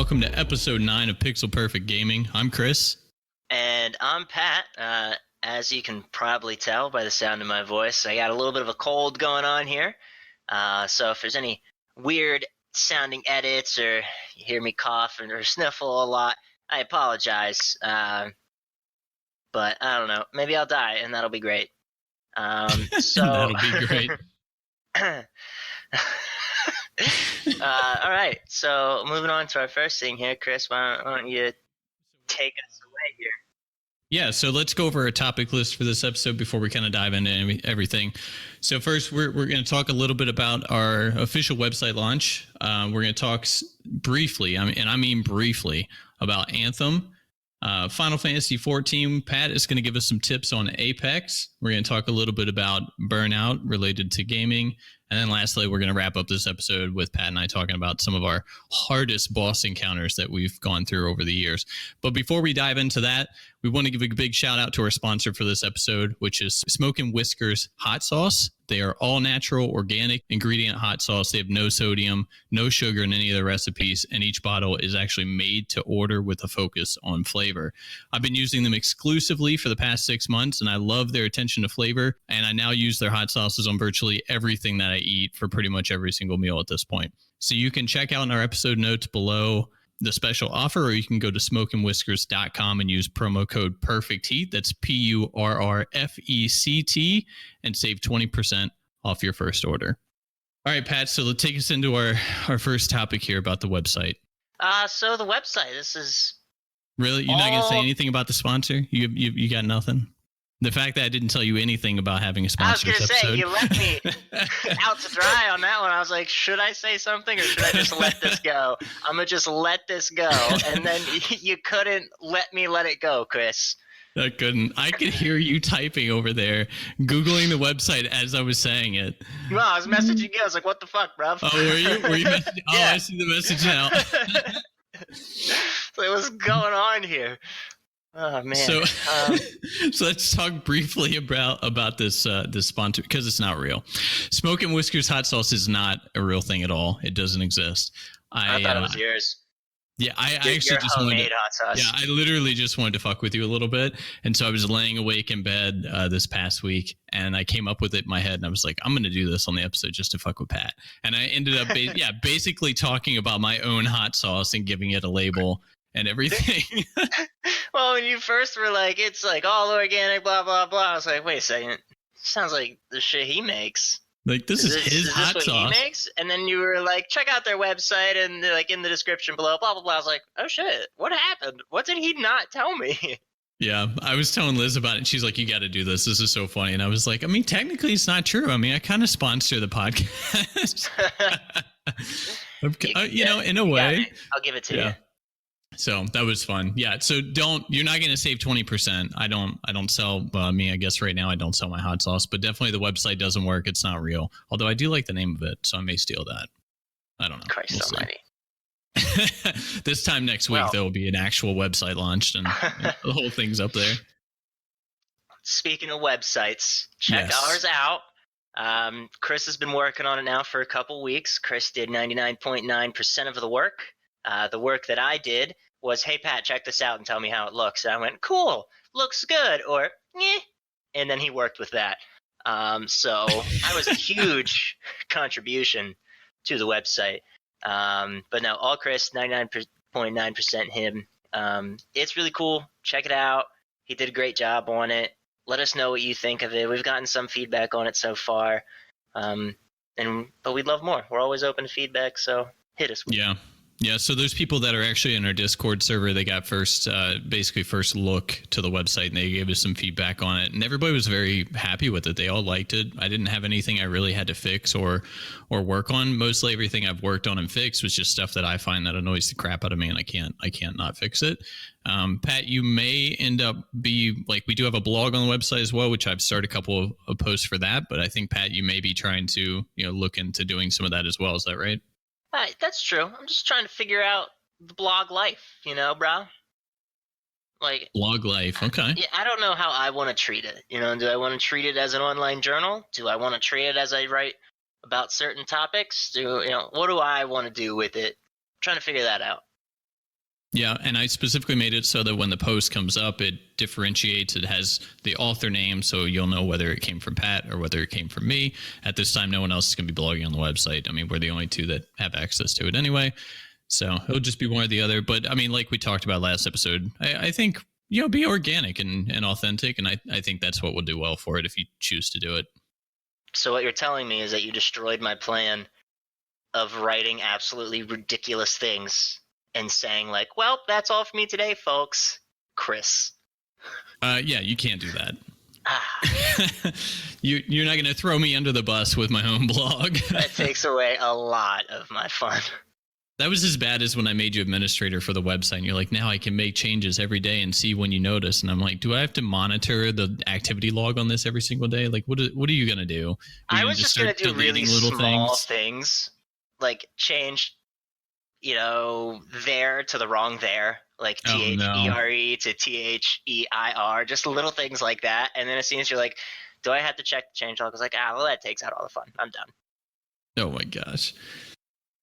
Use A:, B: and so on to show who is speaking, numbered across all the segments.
A: welcome to episode 9 of Pixel Perfect Gaming. I'm Chris.
B: And I'm Pat. As you can probably tell by the sound of my voice, I got a little bit of a cold going on here. So if there's any weird sounding edits or you hear me cough or sniffle a lot, I apologize. But I don't know. Maybe I'll die, and that'll be great.
A: That'll be great.
B: All right. So moving on to our first thing here, Chris, why don't you take us away here?
A: Yeah, so let's go over our topic list for this episode before we kind of dive into everything. So first, we're going to talk a little bit about our official website launch. We're going to talk briefly, I mean briefly, about Anthem, Final Fantasy XIV. Pat is going to give us some tips on Apex. We're going to talk a little bit about Burnout related to gaming. And then lastly, we're going to wrap up this episode with Pat and I talking about some of our hardest boss encounters that we've gone through over the years. But before we dive into that, we want to give a big shout out to our sponsor for this episode, which is Smokin' Whiskers Hot Sauce. They are all natural, organic ingredient hot sauce. They have no sodium, no sugar in any of their recipes, and each bottle is actually made to order with a focus on flavor. I've been using them exclusively for the past 6 months, and I love their attention to flavor, and I now use their hot sauces on virtually everything that I eat for pretty much every single meal at this point. So you can check out in our episode notes below the special offer, or you can go to smokinwhiskers.com and use promo code PERFECTHEAT. That's PURRFECT and save 20% off your first order. All right, Pat, so let's take us into our first topic here about the website.
B: So the website, this is...
A: Really? You're not going to say anything about the sponsor? You got nothing? The fact that I didn't tell you anything about having a sponsor.
B: I was going to say, you left me out to dry on that one. I was like, should I say something or should I just let this go? I'm going to just let this go. And then you couldn't let me let it go, Chris.
A: I couldn't. I could hear you typing over there, Googling the website as I was saying it.
B: No, I was messaging you. I was like, what the fuck, bruv?
A: Oh, were you messaging? Oh, yeah. I see the message now.
B: So what's going on here? Oh man!
A: So, so let's talk briefly about this sponsor, because it's not real. Smokin' Whiskers hot sauce is not a real thing at all. It doesn't exist.
B: I thought it was yours.
A: Yeah, I actually just wanted to,
B: hot sauce.
A: Yeah, I literally just wanted to fuck with you a little bit, and so I was laying awake in bed this past week, and I came up with it in my head, and I was like, I'm going to do this on the episode just to fuck with Pat, and I ended up basically talking about my own hot sauce and giving it a label and everything.
B: Well, when you first were like, it's like all organic, blah, blah, blah, I was like, wait a second. Sounds like the shit he makes.
A: Like, this is his hot sauce.
B: He makes? And then you were like, check out their website and like in the description below, blah, blah, blah. I was like, oh shit, what happened? What did he not tell me?
A: Yeah, I was telling Liz about it. She's like, you got to do this. This is so funny. And I was like, I mean, technically it's not true. I mean, I kind of sponsor the podcast. You know, in a way.
B: I'll give it to you.
A: So that was fun. Yeah. So you're not going to save 20%. I don't sell, I guess right now I don't sell my hot sauce, but definitely the website doesn't work. It's not real. Although I do like the name of it. So I may steal that. I don't know.
B: Christ almighty.
A: This time next week, there will be an actual website launched and the whole thing's up there.
B: Speaking of websites, check ours out. Chris has been working on it now for a couple weeks. Chris did 99.9% of the work. The work that I did was, hey, Pat, check this out and tell me how it looks. And I went, cool, looks good, or, eh. And then he worked with that. So I was a huge contribution to the website. But no, all Chris, 99.9% him. It's really cool. Check it out. He did a great job on it. Let us know what you think of it. We've gotten some feedback on it so far. But we'd love more. We're always open to feedback, so hit us with it.
A: Yeah, so there's people that are actually in our Discord server. They got first look to the website, and they gave us some feedback on it, and everybody was very happy with it. They all liked it. I didn't have anything I really had to fix or work on. Mostly everything I've worked on and fixed was just stuff that I find that annoys the crap out of me, and I can't not fix it. Pat, you may end up we do have a blog on the website as well, which I've started a couple of posts for that. But I think, Pat, you may be trying to look into doing some of that as well. Is that right?
B: That's true. I'm just trying to figure out the blog life, bro. Like
A: blog life, okay.
B: Yeah, I don't know how I want to treat it. Do I want to treat it as an online journal? Do I want to treat it as I write about certain topics? What do I want to do with it? I'm trying to figure that out.
A: Yeah, and I specifically made it so that when the post comes up, it differentiates. It has the author name, so you'll know whether it came from Pat or whether it came from me. At this time, no one else is going to be blogging on the website. I mean, we're the only two that have access to it anyway. So it'll just be one or the other. But I mean, like we talked about last episode, I think, be organic and authentic. And I think that's what will do well for it if you choose to do it.
B: So what you're telling me is that you destroyed my plan of writing absolutely ridiculous things and saying like, well, that's all for me today, folks. Chris.
A: Yeah, you can't do that. You're not going to throw me under the bus with my own blog.
B: That takes away a lot of my fun.
A: That was as bad as when I made you administrator for the website. And you're like, now I can make changes every day and see when you notice. And I'm like, do I have to monitor the activity log on this every single day? Like, what are you going to do?
B: I was just going to do really small things, like change, there to the wrong there, like THERE to THEIR, just little things like that. And then as soon as you're like, do I have to check the change log? I was like, well, that takes out all the fun. I'm done.
A: Oh my gosh.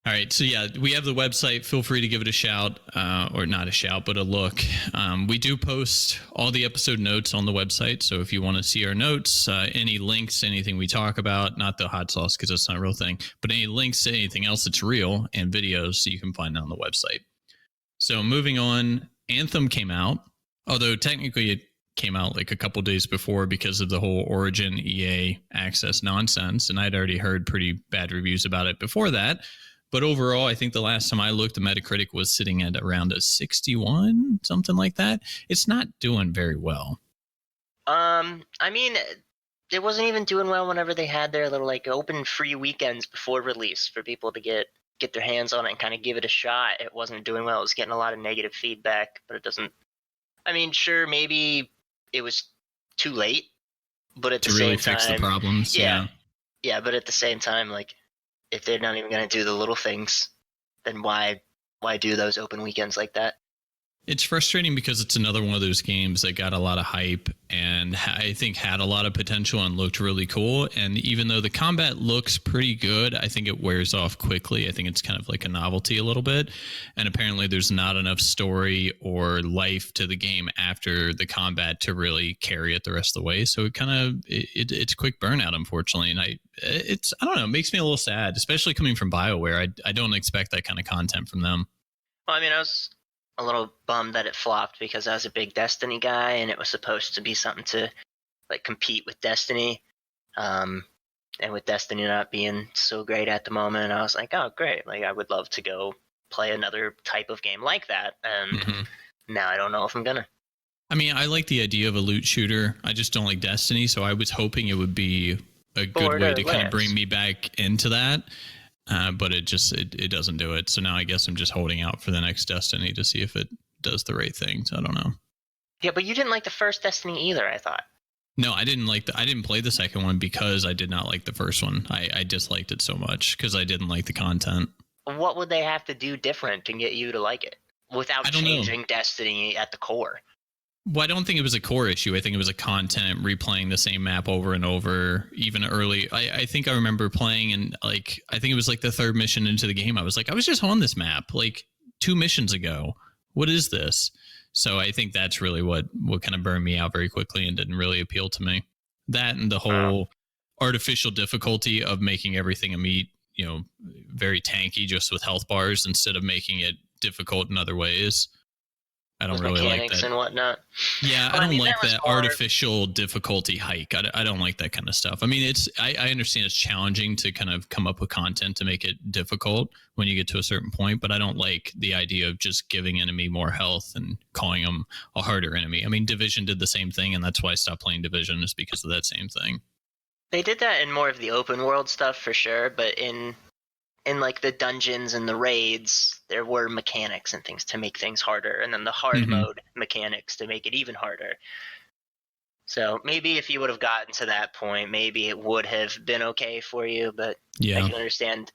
A: All right. So yeah, we have the website. Feel free to give it a shout, or not a shout, but a look. We do post all the episode notes on the website. So if you want to see our notes, any links, anything we talk about, not the hot sauce because that's not a real thing, but any links to anything else that's real and videos, so you can find it on the website. So moving on, Anthem came out, although technically it came out like a couple days before because of the whole Origin EA access nonsense. And I'd already heard pretty bad reviews about it before that. But overall, I think the last time I looked, the Metacritic was sitting at around a 61, something like that. It's not doing very well.
B: I mean, it wasn't even doing well whenever they had their little like open free weekends before release for people to get their hands on it and kind of give it a shot. It wasn't doing well. It was getting a lot of negative feedback, but it doesn't. I mean, sure, maybe it was too late, but at the same time, to really fix the
A: problems.
B: Yeah, but at the same time, like, if they're not even going to do the little things, then why do those open weekends like that?
A: It's frustrating because it's another one of those games that got a lot of hype and I think had a lot of potential and looked really cool. And even though the combat looks pretty good, I think it wears off quickly. I think it's kind of like a novelty a little bit. And apparently there's not enough story or life to the game after the combat to really carry it the rest of the way. So it kind of, it's quick burnout, unfortunately. And I don't know, it makes me a little sad, especially coming from BioWare. I don't expect that kind of content from them.
B: Well, I mean, I was a little bummed that it flopped because I was a big Destiny guy and it was supposed to be something to like compete with Destiny. And with Destiny not being so great at the moment, I was like, oh, great. Like, I would love to go play another type of game like that. And now I don't know if I'm gonna.
A: I mean, I like the idea of a loot shooter. I just don't like Destiny. So I was hoping it would be a good way to kind of bring me back into that. But it doesn't do it. So now I guess I'm just holding out for the next Destiny to see if it does the right things. I don't know.
B: Yeah, but you didn't like the first Destiny either, I thought.
A: No, I didn't I didn't play the second one because I did not like the first one. I disliked it so much because I didn't like the content.
B: What would they have to do different to get you to like it without changing Destiny at the core?
A: Well, I don't think it was a core issue. I think it was a content replaying the same map over and over, even early. I think I remember playing and I think it was like the third mission into the game. I was like, I was just on this map like 2 missions ago. What is this? So I think that's really what kind of burned me out very quickly and didn't really appeal to me. That and the whole artificial difficulty of making everything a meat, very tanky just with health bars instead of making it difficult in other ways. I don't really like that.
B: And whatnot.
A: Yeah, I don't like that artificial difficulty hike. I don't like that kind of stuff. I mean, I understand it's challenging to kind of come up with content to make it difficult when you get to a certain point, but I don't like the idea of just giving enemy more health and calling them a harder enemy. I mean, Division did the same thing, and that's why I stopped playing Division, is because of that same thing.
B: They did that in more of the open world stuff for sure, but in like the dungeons and the raids, there were mechanics and things to make things harder, and then the hard mode mechanics to make it even harder. So maybe if you would have gotten to that point, maybe it would have been okay for you, but I can understand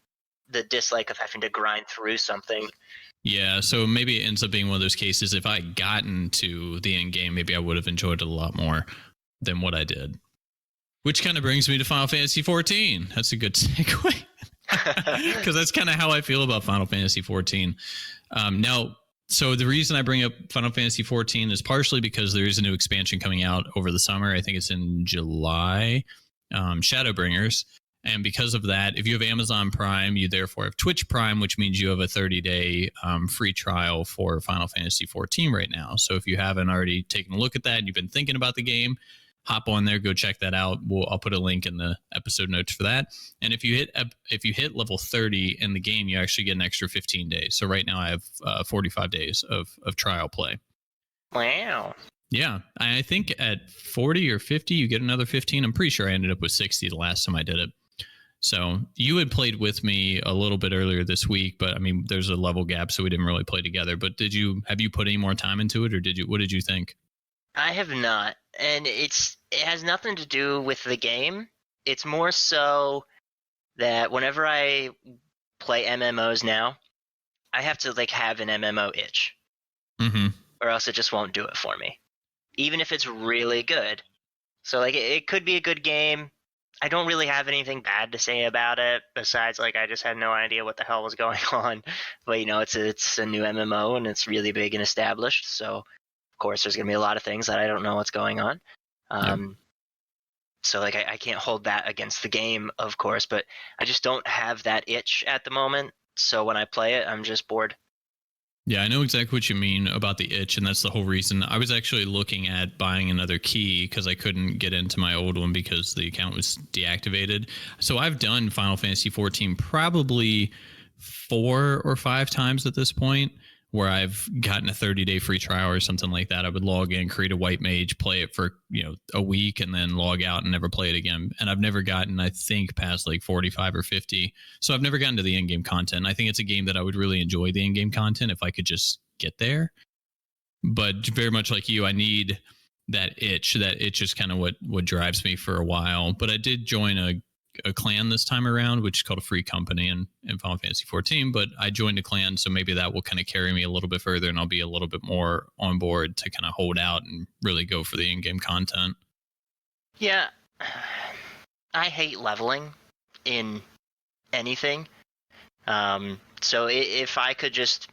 B: the dislike of having to grind through something.
A: Yeah, so maybe it ends up being one of those cases, if I had gotten to the end game, maybe I would have enjoyed it a lot more than what I did. Which kind of brings me to Final Fantasy XIV. That's a good segue. Because that's kind of how I feel about Final Fantasy XIV. Now, So the reason I bring up Final Fantasy 14 is partially because there is a new expansion coming out over the summer. I think it's in July, Shadowbringers. And because of that, if you have Amazon Prime, you therefore have Twitch Prime, which means you have a 30-day free trial for Final Fantasy 14 right now. So if you haven't already taken a look at that and you've been thinking about the game, hop on there, go check that out. I'll put a link in the episode notes for that. And if you hit level 30 in the game, you actually get an extra 15 days. So right now I have 45 days of trial play.
B: Wow.
A: Yeah, I think at 40 or 50, you get another 15. I'm pretty sure I ended up with 60 the last time I did it. So you had played with me a little bit earlier this week, but I mean, there's a level gap, so we didn't really play together. But have you put any more time into it, or what did you think?
B: I have not, and it has nothing to do with the game. It's more so that whenever I play MMOs now, I have to like have an MMO itch, or else it just won't do it for me, even if it's really good. So like it could be a good game. I don't really have anything bad to say about it besides like I just had no idea what the hell was going on. But it's a new MMO and it's really big and established. So of course there's gonna be a lot of things that I don't know what's going on. So like I can't hold that against the game, of course, but I just don't have that itch at the moment. So when I play it, I'm just bored.
A: Yeah, I know exactly what you mean about the itch, and that's the whole reason. I was actually looking at buying another key because I couldn't get into my old one because the account was deactivated. So I've done Final Fantasy 14 probably 4 or 5 times at this point, where I've gotten a 30-day free trial or something like that. I would log in, create a white mage, play it for a week, and then log out and never play it again. And I've never gotten, I think, past like 45 or 50. So I've never gotten to the in-game content. I think it's a game that I would really enjoy the in-game content if I could just get there. But very much like you, I need that itch. That itch is kind of what drives me for a while. But I did join a clan this time around, which is called a free company in Final Fantasy 14, but I joined a clan, so maybe that will kind of carry me a little bit further and I'll be a little bit more on board to kind of hold out and really go for the in-game content.
B: Yeah, I hate leveling in anything. So if I could just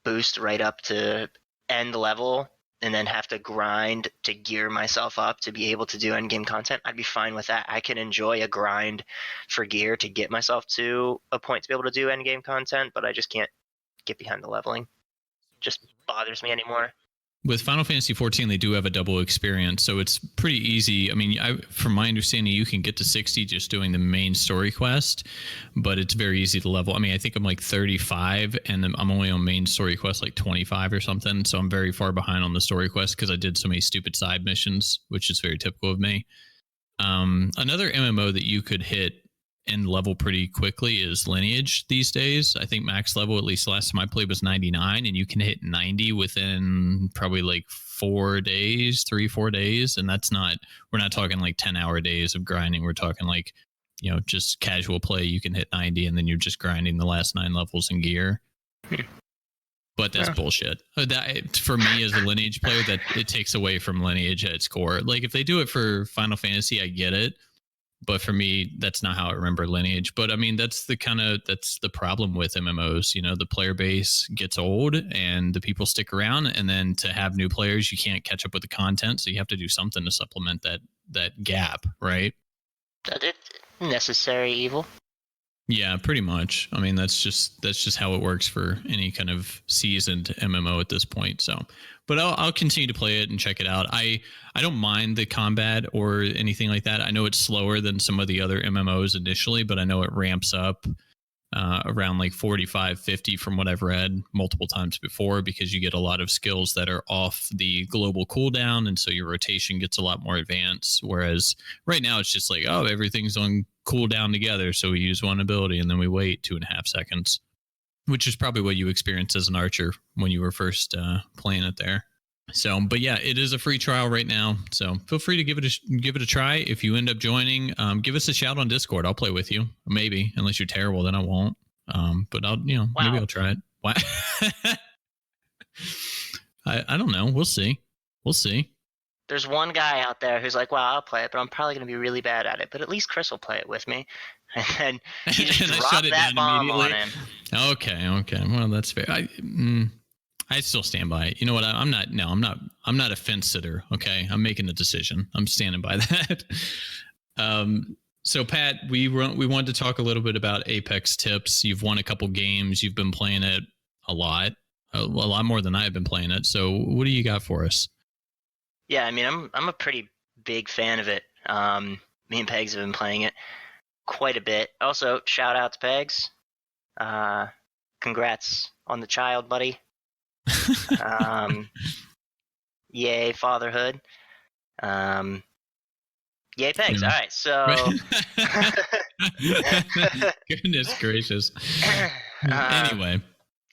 B: boost right up to end level and then have to grind to gear myself up to be able to do endgame content, I'd be fine with that. I can enjoy a grind for gear to get myself to a point to be able to do endgame content, but I just can't get behind the leveling. It just bothers me anymore.
A: With Final Fantasy 14, they do have a double experience, so it's pretty easy. I mean, from my understanding, you can get to 60 just doing the main story quest, but it's very easy to level. I mean, I think I'm like 35, and I'm only on main story quest like 25 or something, so I'm very far behind on the story quest because I did so many stupid side missions, which is very typical of me. Another MMO that you could hit and level pretty quickly is Lineage these days. I think max level, at least last time I played, was 99, and you can hit 90 within probably like 4 days, 3-4 days. And we're not talking like 10-hour days of grinding. We're talking like, just casual play. You can hit 90 and then you're just grinding the last 9 levels in gear. But that's bullshit. That, for me as a Lineage player, that it takes away from Lineage at its core. Like if they do it for Final Fantasy, I get it. But for me, that's not how I remember Lineage. But I mean, that's the problem with MMOs. The player base gets old and the people stick around. And then to have new players, you can't catch up with the content. So you have to do something to supplement that gap, right?
B: Necessary evil.
A: Yeah, pretty much. I mean, that's just how it works for any kind of seasoned MMO at this point. So, but I'll continue to play it and check it out. I don't mind the combat or anything like that. I know it's slower than some of the other MMOs initially, but I know it ramps up around like 45, 50 from what I've read multiple times before, because you get a lot of skills that are off the global cooldown. And so your rotation gets a lot more advanced. Whereas right now it's just like, oh, everything's on cooldown together. So we use one ability and then we wait 2.5 seconds, which is probably what you experienced as an archer when you were first playing it there. So, but yeah, it is a free trial right now. So feel free to give it a try. If you end up joining, give us a shout on Discord. I'll play with you. Maybe, unless you're terrible, then I won't. But I'll, maybe I'll try it. Why? I don't know. We'll see.
B: There's one guy out there who's like, well, I'll play it, but I'm probably going to be really bad at it. But at least Chris will play it with me. And then he just dropped that bomb on him.
A: Okay. Well, that's fair. I still stand by it. You know what? I'm not a fence sitter. Okay. I'm making a decision. I'm standing by that. So Pat, we wanted to talk a little bit about Apex tips. You've won a couple games. You've been playing it a lot more than I've been playing it. So what do you got for us?
B: Yeah, I mean, I'm a pretty big fan of it. Me and Pegs have been playing it quite a bit. Also, shout out to Pegs. Congrats on the child, buddy. Yay, fatherhood. Yay, Pegs.
A: Yeah.
B: All right, so.
A: Goodness gracious. Anyway.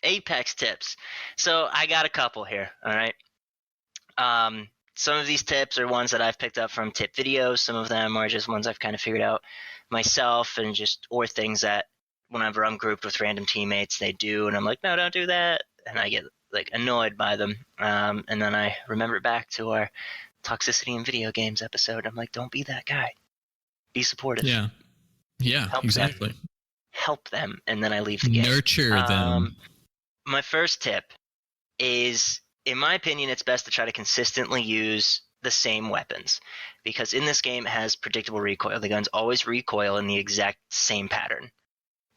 B: Apex tips. So I got a couple here. All right. Some of these tips are ones that I've picked up from tip videos. Some of them are just ones I've kind of figured out myself, and or things that whenever I'm grouped with random teammates, they do, and I'm like, no, don't do that, and I get like annoyed by them. And then I remember back to our toxicity in video games episode. I'm like, don't be that guy. Be supportive.
A: Yeah,
B: Help
A: exactly.
B: them. Help them, and then I leave the game.
A: Nurture them.
B: My first tip is, in my opinion, it's best to try to consistently use the same weapons, because in this game it has predictable recoil. The guns always recoil in the exact same pattern,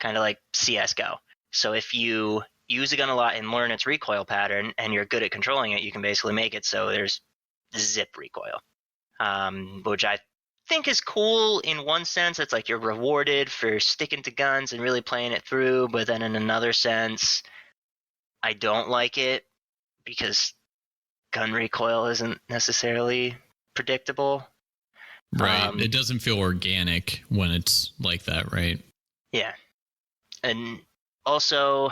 B: kind of like CSGO. So if you use a gun a lot and learn its recoil pattern and you're good at controlling it, you can basically make it so there's zip recoil, which I think is cool in one sense. It's like you're rewarded for sticking to guns and really playing it through, but then in another sense, I don't like it because gun recoil isn't necessarily predictable.
A: Right. It doesn't feel organic when it's like that, right?
B: Yeah. And also,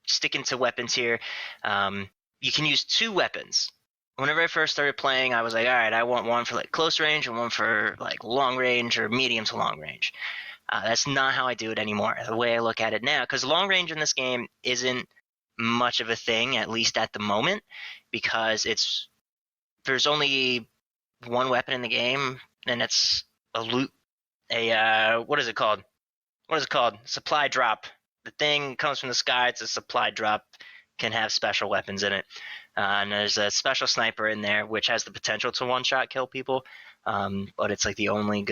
B: sticking to weapons here, you can use two weapons. Whenever I first started playing, I was like, all right, I want one for like close range and one for like long range or medium to long range. That's not how I do it anymore. The way I look at it now, because long range in this game isn't much of a thing, at least at the moment, because there's only one weapon in the game, and it's what is it called? Supply drop. The thing comes from the sky. It's a supply drop. Can have special weapons in it. And there's a special sniper in there, which has the potential to one-shot kill people. But it's like the only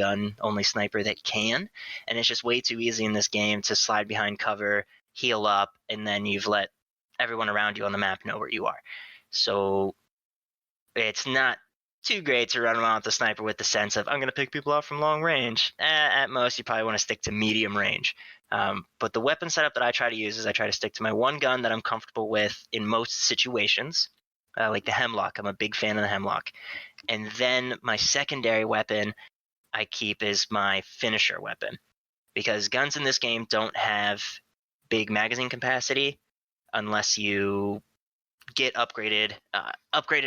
B: sniper that can. And it's just way too easy in this game to slide behind cover, heal up, and then you've let everyone around you on the map know where you are. So it's not too great to run around with the sniper with the sense of, I'm going to pick people off from long range. At most, you probably want to stick to medium range. But the weapon setup that I try to use is I try to stick to my one gun that I'm comfortable with in most situations, like the Hemlock. I'm a big fan of the Hemlock. And then my secondary weapon I keep is my finisher weapon, because guns in this game don't have big magazine capacity unless you get upgraded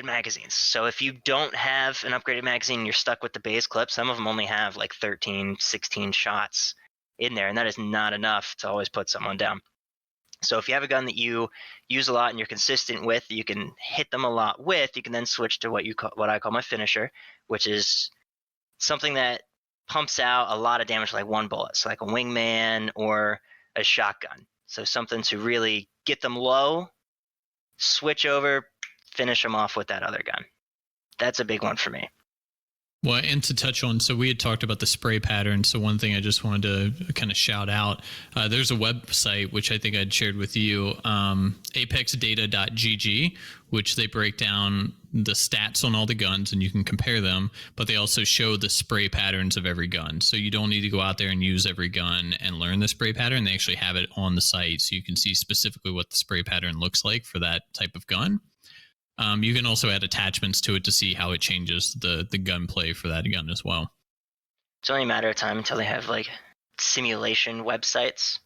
B: magazines. So if you don't have an upgraded magazine, you're stuck with the base clip. Some of them only have like 13, 16 shots in there, and that is not enough to always put someone down. So if you have a gun that you use a lot and you're consistent with, you can hit them a lot with, you can then switch to what I call my finisher, which is something that pumps out a lot of damage like one bullet, so like a wingman or a shotgun. So something to really get them low, switch over, finish them off with that other gun. That's a big one for me.
A: Well, and to touch on, so we had talked about the spray pattern. So one thing I just wanted to kind of shout out, there's a website, which I think I'd shared with you, apexdata.gg, which they break down the stats on all the guns and you can compare them, but they also show the spray patterns of every gun. So you don't need to go out there and use every gun and learn the spray pattern. They actually have it on the site, so you can see specifically what the spray pattern looks like for that type of gun. You can also add attachments to it to see how it changes the gunplay for that gun as well.
B: It's only a matter of time until they have like simulation websites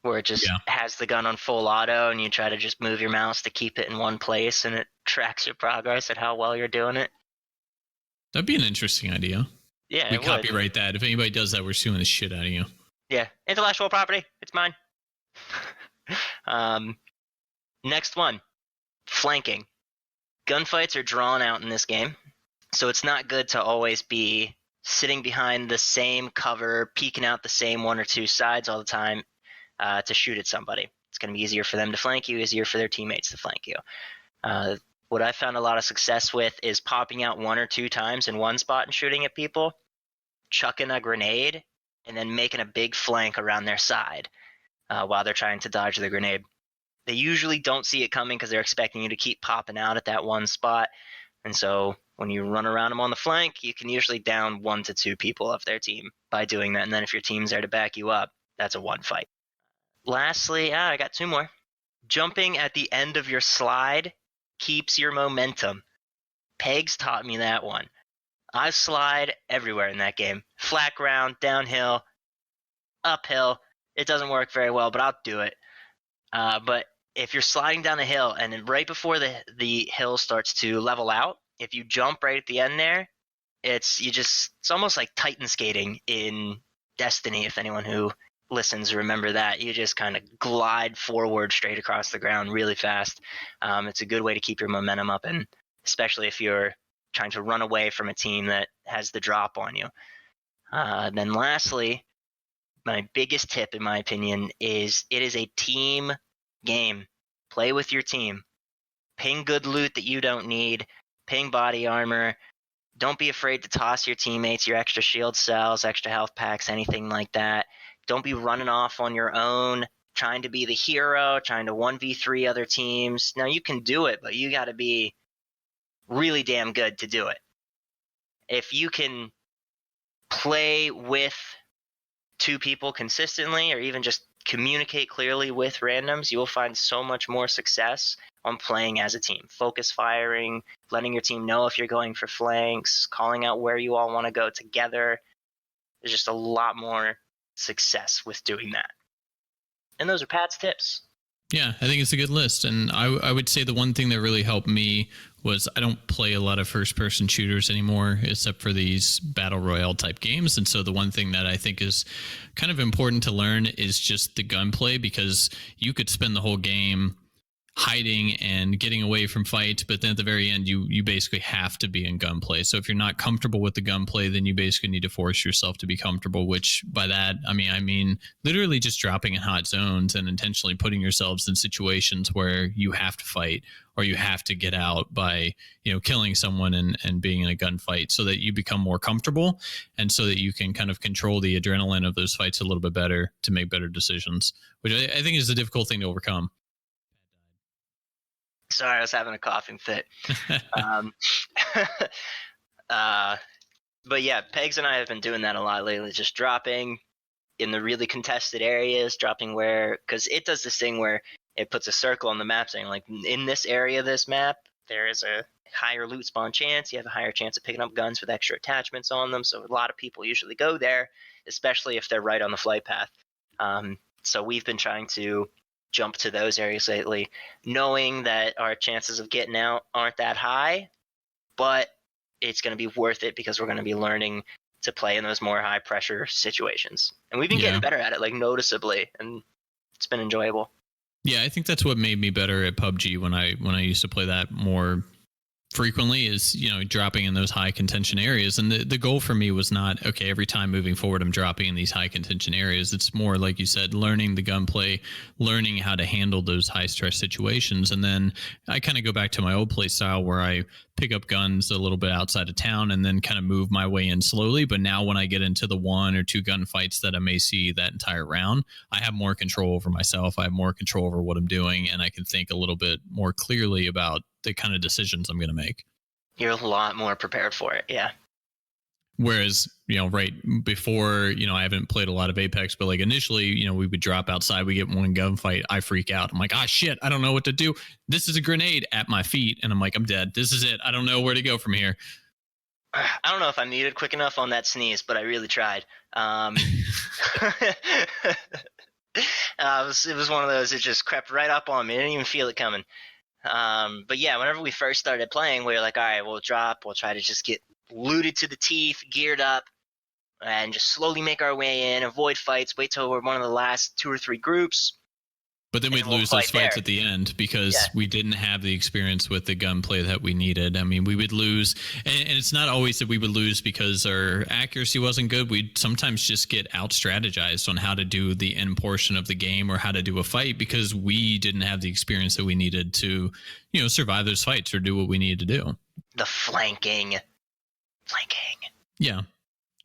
B: where it just has the gun on full auto and you try to just move your mouse to keep it in one place and it tracks your progress and how well you're doing it.
A: That'd be an interesting idea.
B: Yeah,
A: we copyright that. If anybody does that, we're suing the shit out of you.
B: Yeah, intellectual property. It's mine. Next one, flanking. Gunfights are drawn out in this game, so it's not good to always be sitting behind the same cover, peeking out the same one or two sides all the time to shoot at somebody. It's going to be easier for them to flank you, easier for their teammates to flank you. What I found a lot of success with is popping out 1 or 2 times in one spot and shooting at people, chucking a grenade, and then making a big flank around their side while they're trying to dodge the grenade. They usually don't see it coming because they're expecting you to keep popping out at that one spot. And so when you run around them on the flank, you can usually down 1 to 2 people of their team by doing that. And then if your team's there to back you up, that's a 1 fight. Lastly, I got 2 more. Jumping at the end of your slide keeps your momentum. Pegs taught me that one. I slide everywhere in that game. Flat ground, downhill, uphill. It doesn't work very well, but I'll do it. But if you're sliding down a hill and then right before the hill starts to level out, if you jump right at the end there, it's almost like Titan skating in Destiny. If anyone who listens remember that, you just kind of glide forward straight across the ground really fast. It's a good way to keep your momentum up, and especially if you're trying to run away from a team that has the drop on you. Then lastly, my biggest tip, in my opinion, is it is a team game. Play with your team. Ping good loot that you don't need. Ping body armor. Don't be afraid to toss your teammates your extra shield cells, extra health packs, anything like that. Don't be running off on your own, trying to be the hero, trying to 1v3 other teams. Now, you can do it, but you got to be really damn good to do it. If you can play with 2 people consistently, or even just communicate clearly with randoms, you will find so much more success on playing as a team. Focus firing, letting your team know if you're going for flanks, calling out where you all want to go together. There's just a lot more success with doing that. And those are Pat's tips.
A: Yeah, I think it's a good list. And I would say the one thing that really helped me was I don't play a lot of first-person shooters anymore, except for these battle royale type games. And so the one thing that I think is kind of important to learn is just the gunplay, because you could spend the whole game hiding and getting away from fights, but then at the very end you basically have to be in gunplay. So if you're not comfortable with the gunplay, then you basically need to force yourself to be comfortable, which by that I mean literally just dropping in hot zones and intentionally putting yourselves in situations where you have to fight or you have to get out by killing someone and being in a gunfight, so that you become more comfortable and so that you can kind of control the adrenaline of those fights a little bit better to make better decisions, which I think is a difficult thing to overcome.
B: Sorry, I was having a coughing fit. But yeah, Pegs and I have been doing that a lot lately, just dropping in the really contested areas, dropping because it does this thing where it puts a circle on the map saying, like, in this area of this map, there is a higher loot spawn chance. You have a higher chance of picking up guns with extra attachments on them. So a lot of people usually go there, especially if they're right on the flight path. So we've been trying to jump to those areas lately, knowing that our chances of getting out aren't that high, but it's going to be worth it because we're going to be learning to play in those more high pressure situations. And we've been getting better at it, like noticeably, and it's been enjoyable.
A: Yeah, I think that's what made me better at PUBG when I used to play that more frequently, is dropping in those high contention areas. And the goal for me was not, okay, every time moving forward I'm dropping in these high contention areas. It's more, like you said, learning the gunplay, learning how to handle those high stress situations. And then I kind of go back to my old play style where I pick up guns a little bit outside of town and then kind of move my way in slowly. But now when I get into the 1 or 2 gunfights that I may see that entire round, I have more control over myself. I have more control over what I'm doing, and I can think a little bit more clearly about the kind of decisions I'm going to make.
B: You're a lot more prepared for it. Yeah.
A: Whereas, right before, I haven't played a lot of Apex, but like initially, we would drop outside, we get one gunfight, I freak out. I'm like, shit, I don't know what to do. This is a grenade at my feet. And I'm like, I'm dead. This is it. I don't know where to go from here.
B: I don't know if I muted quick enough on that sneeze, but I really tried. It was one of those, it just crept right up on me. I didn't even feel it coming. But yeah, whenever we first started playing, we were like, all right, we'll try to just get looted to the teeth, geared up, and just slowly make our way in, avoid fights, wait till we're one of the last 2 or 3 groups,
A: But then we'd
B: we'll
A: lose those
B: fight
A: fights
B: there.
A: at the end because
B: Yeah.
A: we didn't have the experience with the gunplay that we needed. I mean, we would lose, and it's not always that we would lose because our accuracy wasn't good. We'd sometimes just get out strategized on how to do the end portion of the game or how to do a fight because we didn't have the experience that we needed to, survive those fights or do what we needed to do.
B: The flanking.
A: Yeah.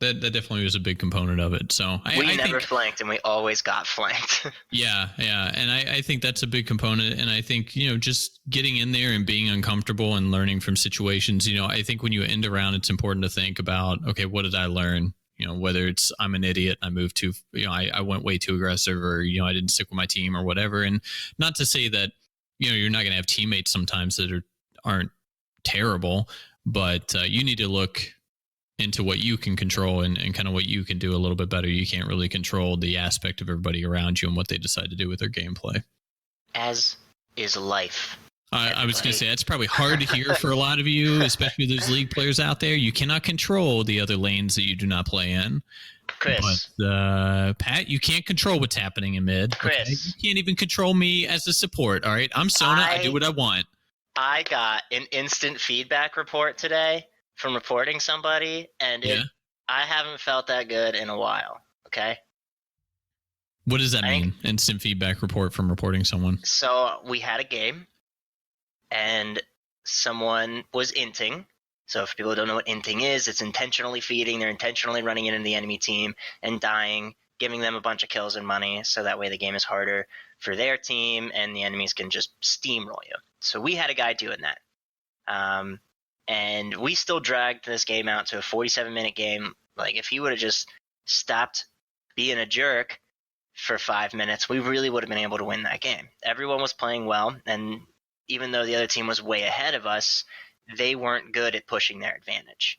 A: That definitely was a big component of it. So
B: We
A: I
B: never
A: think,
B: flanked, and we always got flanked.
A: yeah, and I think that's a big component. And I think just getting in there and being uncomfortable and learning from situations. I think when you end a round, it's important to think about, okay, what did I learn? Whether it's I'm an idiot, I moved too, I went way too aggressive, or I didn't stick with my team or whatever. And not to say that you're not going to have teammates sometimes that aren't terrible, but you need to look into what you can control and kind of what you can do a little bit better. You can't really control the aspect of everybody around you and what they decide to do with their gameplay.
B: As is life.
A: I was going to say, that's probably hard to hear for a lot of you, especially those league players out there. You cannot control the other lanes that you do not play in.
B: Chris.
A: But Pat, you can't control what's happening in mid.
B: Chris.
A: Okay? You can't even control me as a support. All right. I'm Sona. I do what I want.
B: I got an instant feedback report today from reporting somebody, and I haven't felt that good in a while. Okay.
A: What does that mean? Instant feedback report from reporting someone.
B: So we had a game, and someone was inting. So if people don't know what inting is, it's intentionally feeding. They're intentionally running into the enemy team and dying, giving them a bunch of kills and money, so that way the game is harder for their team and the enemies can just steamroll you. So we had a guy doing that. And we still dragged this game out to a 47-minute game. Like, if he would have just stopped being a jerk for 5 minutes, we really would have been able to win that game. Everyone was playing well, and even though the other team was way ahead of us, they weren't good at pushing their advantage.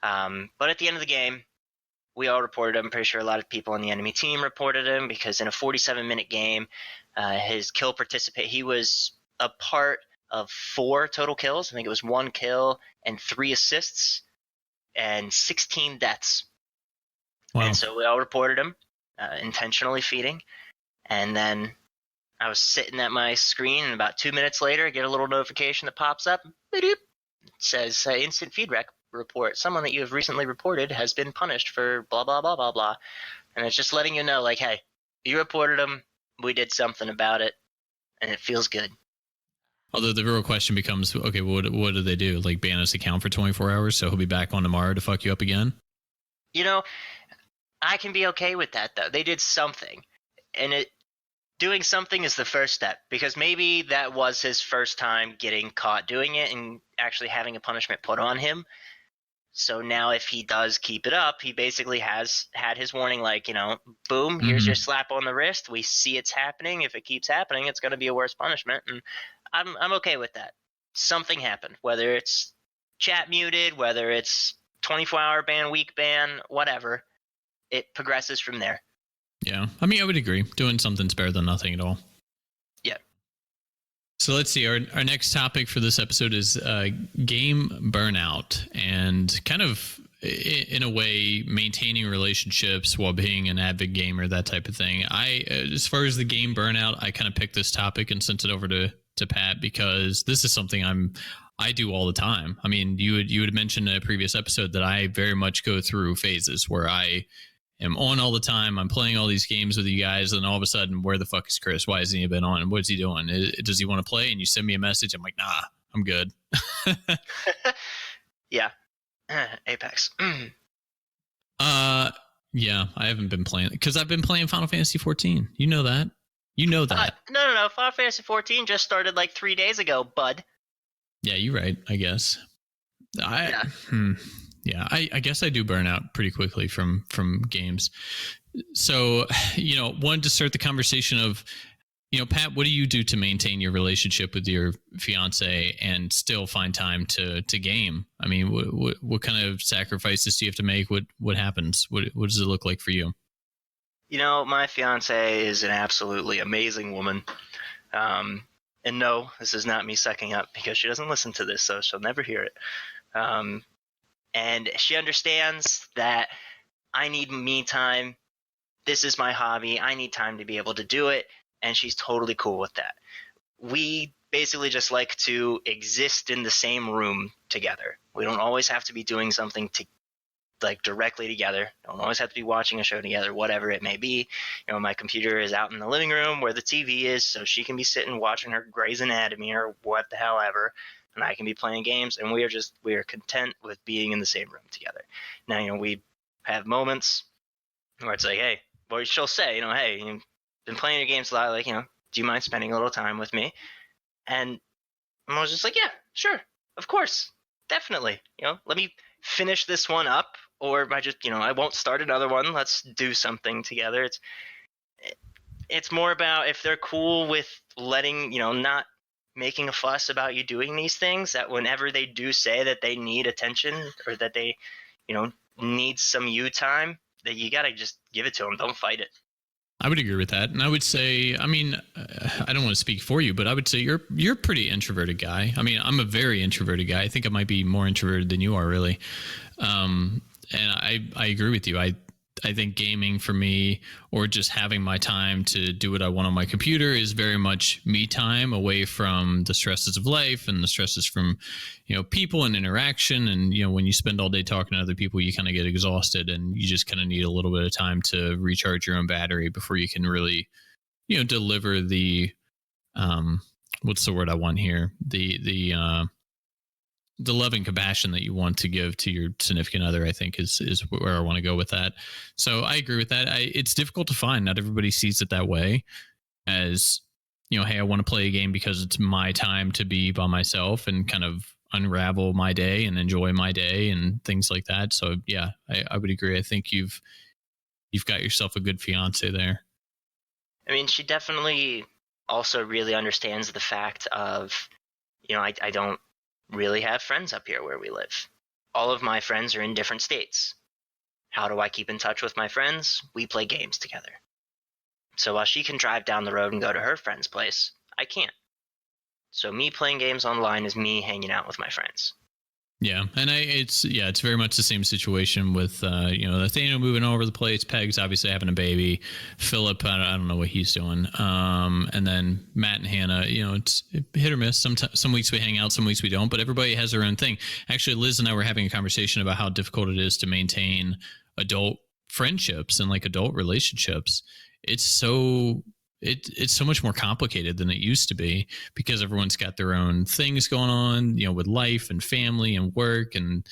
B: But at the end of the game, we all reported him. I'm pretty sure a lot of people on the enemy team reported him because in a 47-minute game, his kill he was a part of 4 total kills. I think it was 1 kill and 3 assists and 16 deaths. Wow. And so we all reported him intentionally feeding. And then I was sitting at my screen, and about 2 minutes later, I get a little notification that pops up. It says instant feedback report. Someone that you have recently reported has been punished for blah, blah, blah, blah, blah. And it's just letting you know, like, hey, you reported him. We did something about it, and it feels good.
A: Although the real question becomes, okay, what do they do? Like, ban his account for 24 hours so he'll be back on tomorrow to fuck you up again?
B: I can be okay with that, though. They did something. And doing something is the first step, because maybe that was his first time getting caught doing it and actually having a punishment put on him. So now if he does keep it up, he basically has had his warning, like, boom, here's your slap on the wrist. We see it's happening. If it keeps happening, it's going to be a worse punishment. And I'm okay with that. Something happened, whether it's chat muted, whether it's 24-hour ban, week ban, whatever. It progresses from there.
A: Yeah. I mean, I would agree. Doing something's better than nothing at all.
B: Yeah.
A: So let's see. Our next topic for this episode is game burnout, and kind of, in a way, maintaining relationships while being an avid gamer, that type of thing. As far as the game burnout, I kind of picked this topic and sent it over to Pat because this is something I do all the time. I mean, you had mentioned in a previous episode that I very much go through phases where I am on all the time. I'm playing all these games with you guys, and all of a sudden, where the fuck is Chris? Why hasn't he been on? What's he doing? Does he want to play? And you send me a message. I'm like, nah, I'm good.
B: Yeah. Apex.
A: Yeah, I haven't been playing because I've been playing Final Fantasy 14. You know that.
B: No. Final Fantasy 14 just started like 3 days ago, bud.
A: Yeah, you're right, I guess. I guess I do burn out pretty quickly from games. So, wanted to start the conversation of, Pat, what do you do to maintain your relationship with your fiance and still find time to game? I mean, what kind of sacrifices do you have to make? What happens? What does it look like for you?
B: My fiance is an absolutely amazing woman. And no, this is not me sucking up, because she doesn't listen to this, so she'll never hear it. And she understands that I need me time. This is my hobby. I need time to be able to do it. and she's totally cool with that. We basically just like to exist in the same room together. We don't always have to be doing something to like directly together. Don't always have to be watching a show together, whatever it may be. My computer is out in the living room where the TV is, so she can be sitting watching her Grey's Anatomy or what the hell ever, and I can be playing games, and we are content with being in the same room together. Now, we have moments where it's like, hey, or she'll say, hey, you've been playing your games a lot, like, do you mind spending a little time with me? And I was just like, yeah, sure, of course, definitely. Let me finish this one up, or I just, I won't start another one. Let's do something together. It's more about if they're cool with letting, not making a fuss about you doing these things, that whenever they do say that they need attention or that they, need some you time, that you got to just give it to them. Don't fight it.
A: I would agree with that. And I would say, I don't want to speak for you, but I would say you're a pretty introverted guy. I'm a very introverted guy. I think I might be more introverted than you are, really. And I agree with you. I think gaming for me, or just having my time to do what I want on my computer, is very much me time, away from the stresses of life and the stresses from, people and interaction. And, when you spend all day talking to other people, you kind of get exhausted, and you just kind of need a little bit of time to recharge your own battery before you can really, deliver the, what's the word I want here? The love and compassion that you want to give to your significant other, I think is where I want to go with that. So I agree with that. It's difficult to find. Not everybody sees it that way, as, hey, I want to play a game because it's my time to be by myself and kind of unravel my day and enjoy my day and things like that. So yeah, I would agree. I think you've got yourself a good fiance there.
B: She definitely also really understands the fact of, I don't really have friends up here where we live. All of my friends are in different states. How do I keep in touch with my friends? We play games together. So while she can drive down the road and go to her friend's place, I can't. So me playing games online is me hanging out with my friends.
A: Yeah, and it's very much the same situation with Nathaniel moving all over the place. Peg's obviously having a baby. Philip, I don't know what he's doing. And then Matt and Hannah, it's hit or miss. Some weeks we hang out, some weeks we don't. But everybody has their own thing. Actually, Liz and I were having a conversation about how difficult it is to maintain adult friendships and like adult relationships. It's so much more complicated than it used to be, because everyone's got their own things going on, with life and family and work, and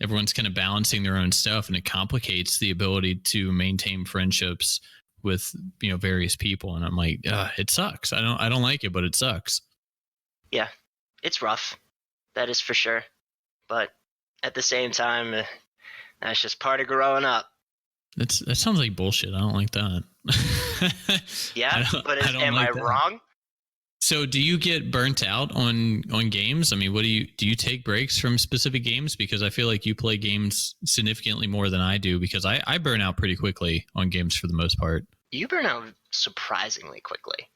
A: everyone's kind of balancing their own stuff, and it complicates the ability to maintain friendships with, various people. And I'm like, it sucks. I don't like it, but it sucks.
B: Yeah, it's rough. That is for sure. But at the same time, that's just part of growing up.
A: That sounds like bullshit. I don't like that.
B: Yeah, but am I wrong?
A: So do you get burnt out on games? What do you take breaks from specific games? Because I feel like you play games significantly more than I do, because I burn out pretty quickly on games for the most part.
B: You burn out surprisingly quickly.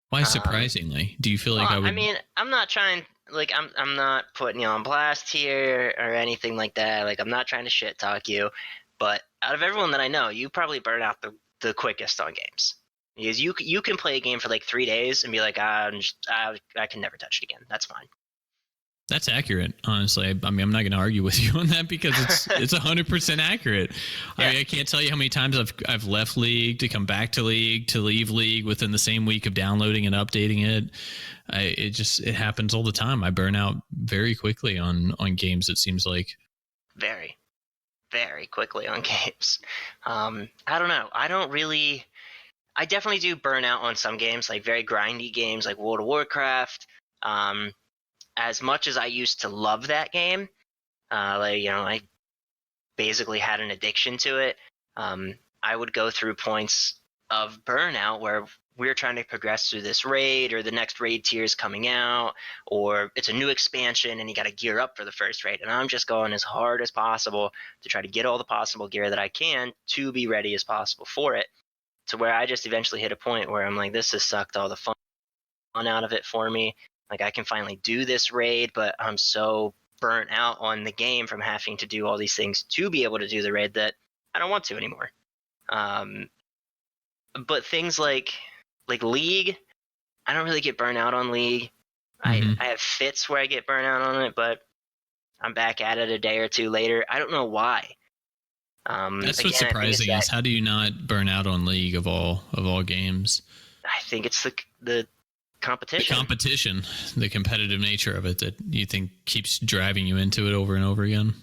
A: Why surprisingly? Do you feel like I would...
B: I'm not trying, I'm not putting you on blast here or anything like that. Like, I'm not trying to shit talk you, but out of everyone that I know, you probably burn out the quickest on games. Because you can play a game for like 3 days and be like, I can never touch it again. That's fine.
A: That's accurate, honestly. I'm not going to argue with you on that, because it's 100% accurate. Yeah. I can't tell you how many times I've left League to come back to League, to leave League within the same week of downloading and updating it. It happens all the time. I burn out very quickly on games, it seems like.
B: Very, very quickly on games. I don't know. I definitely do burn out on some games, like very grindy games like World of Warcraft. As much as I used to love that game, I basically had an addiction to it. I would go through points of burnout where we're trying to progress through this raid, or the next raid tier is coming out, or it's a new expansion and you got to gear up for the first raid. And I'm just going as hard as possible to try to get all the possible gear that I can to be ready as possible for it. To where I just eventually hit a point where I'm like, this has sucked all the fun out of it for me. Like, I can finally do this raid, but I'm so burnt out on the game from having to do all these things to be able to do the raid that I don't want to anymore. But things like like League, I don't really get burnt out on League.
A: Mhm.
B: I have fits where I get burnt out on it, but I'm back at it a day or two later. I don't know why.
A: That's what's
B: Again, I think it's
A: surprising
B: that
A: is how do you not burn out on League of all games?
B: I think it's the
A: The
B: competition.
A: competition, the competitive nature of it that you think keeps driving you into it over and over again.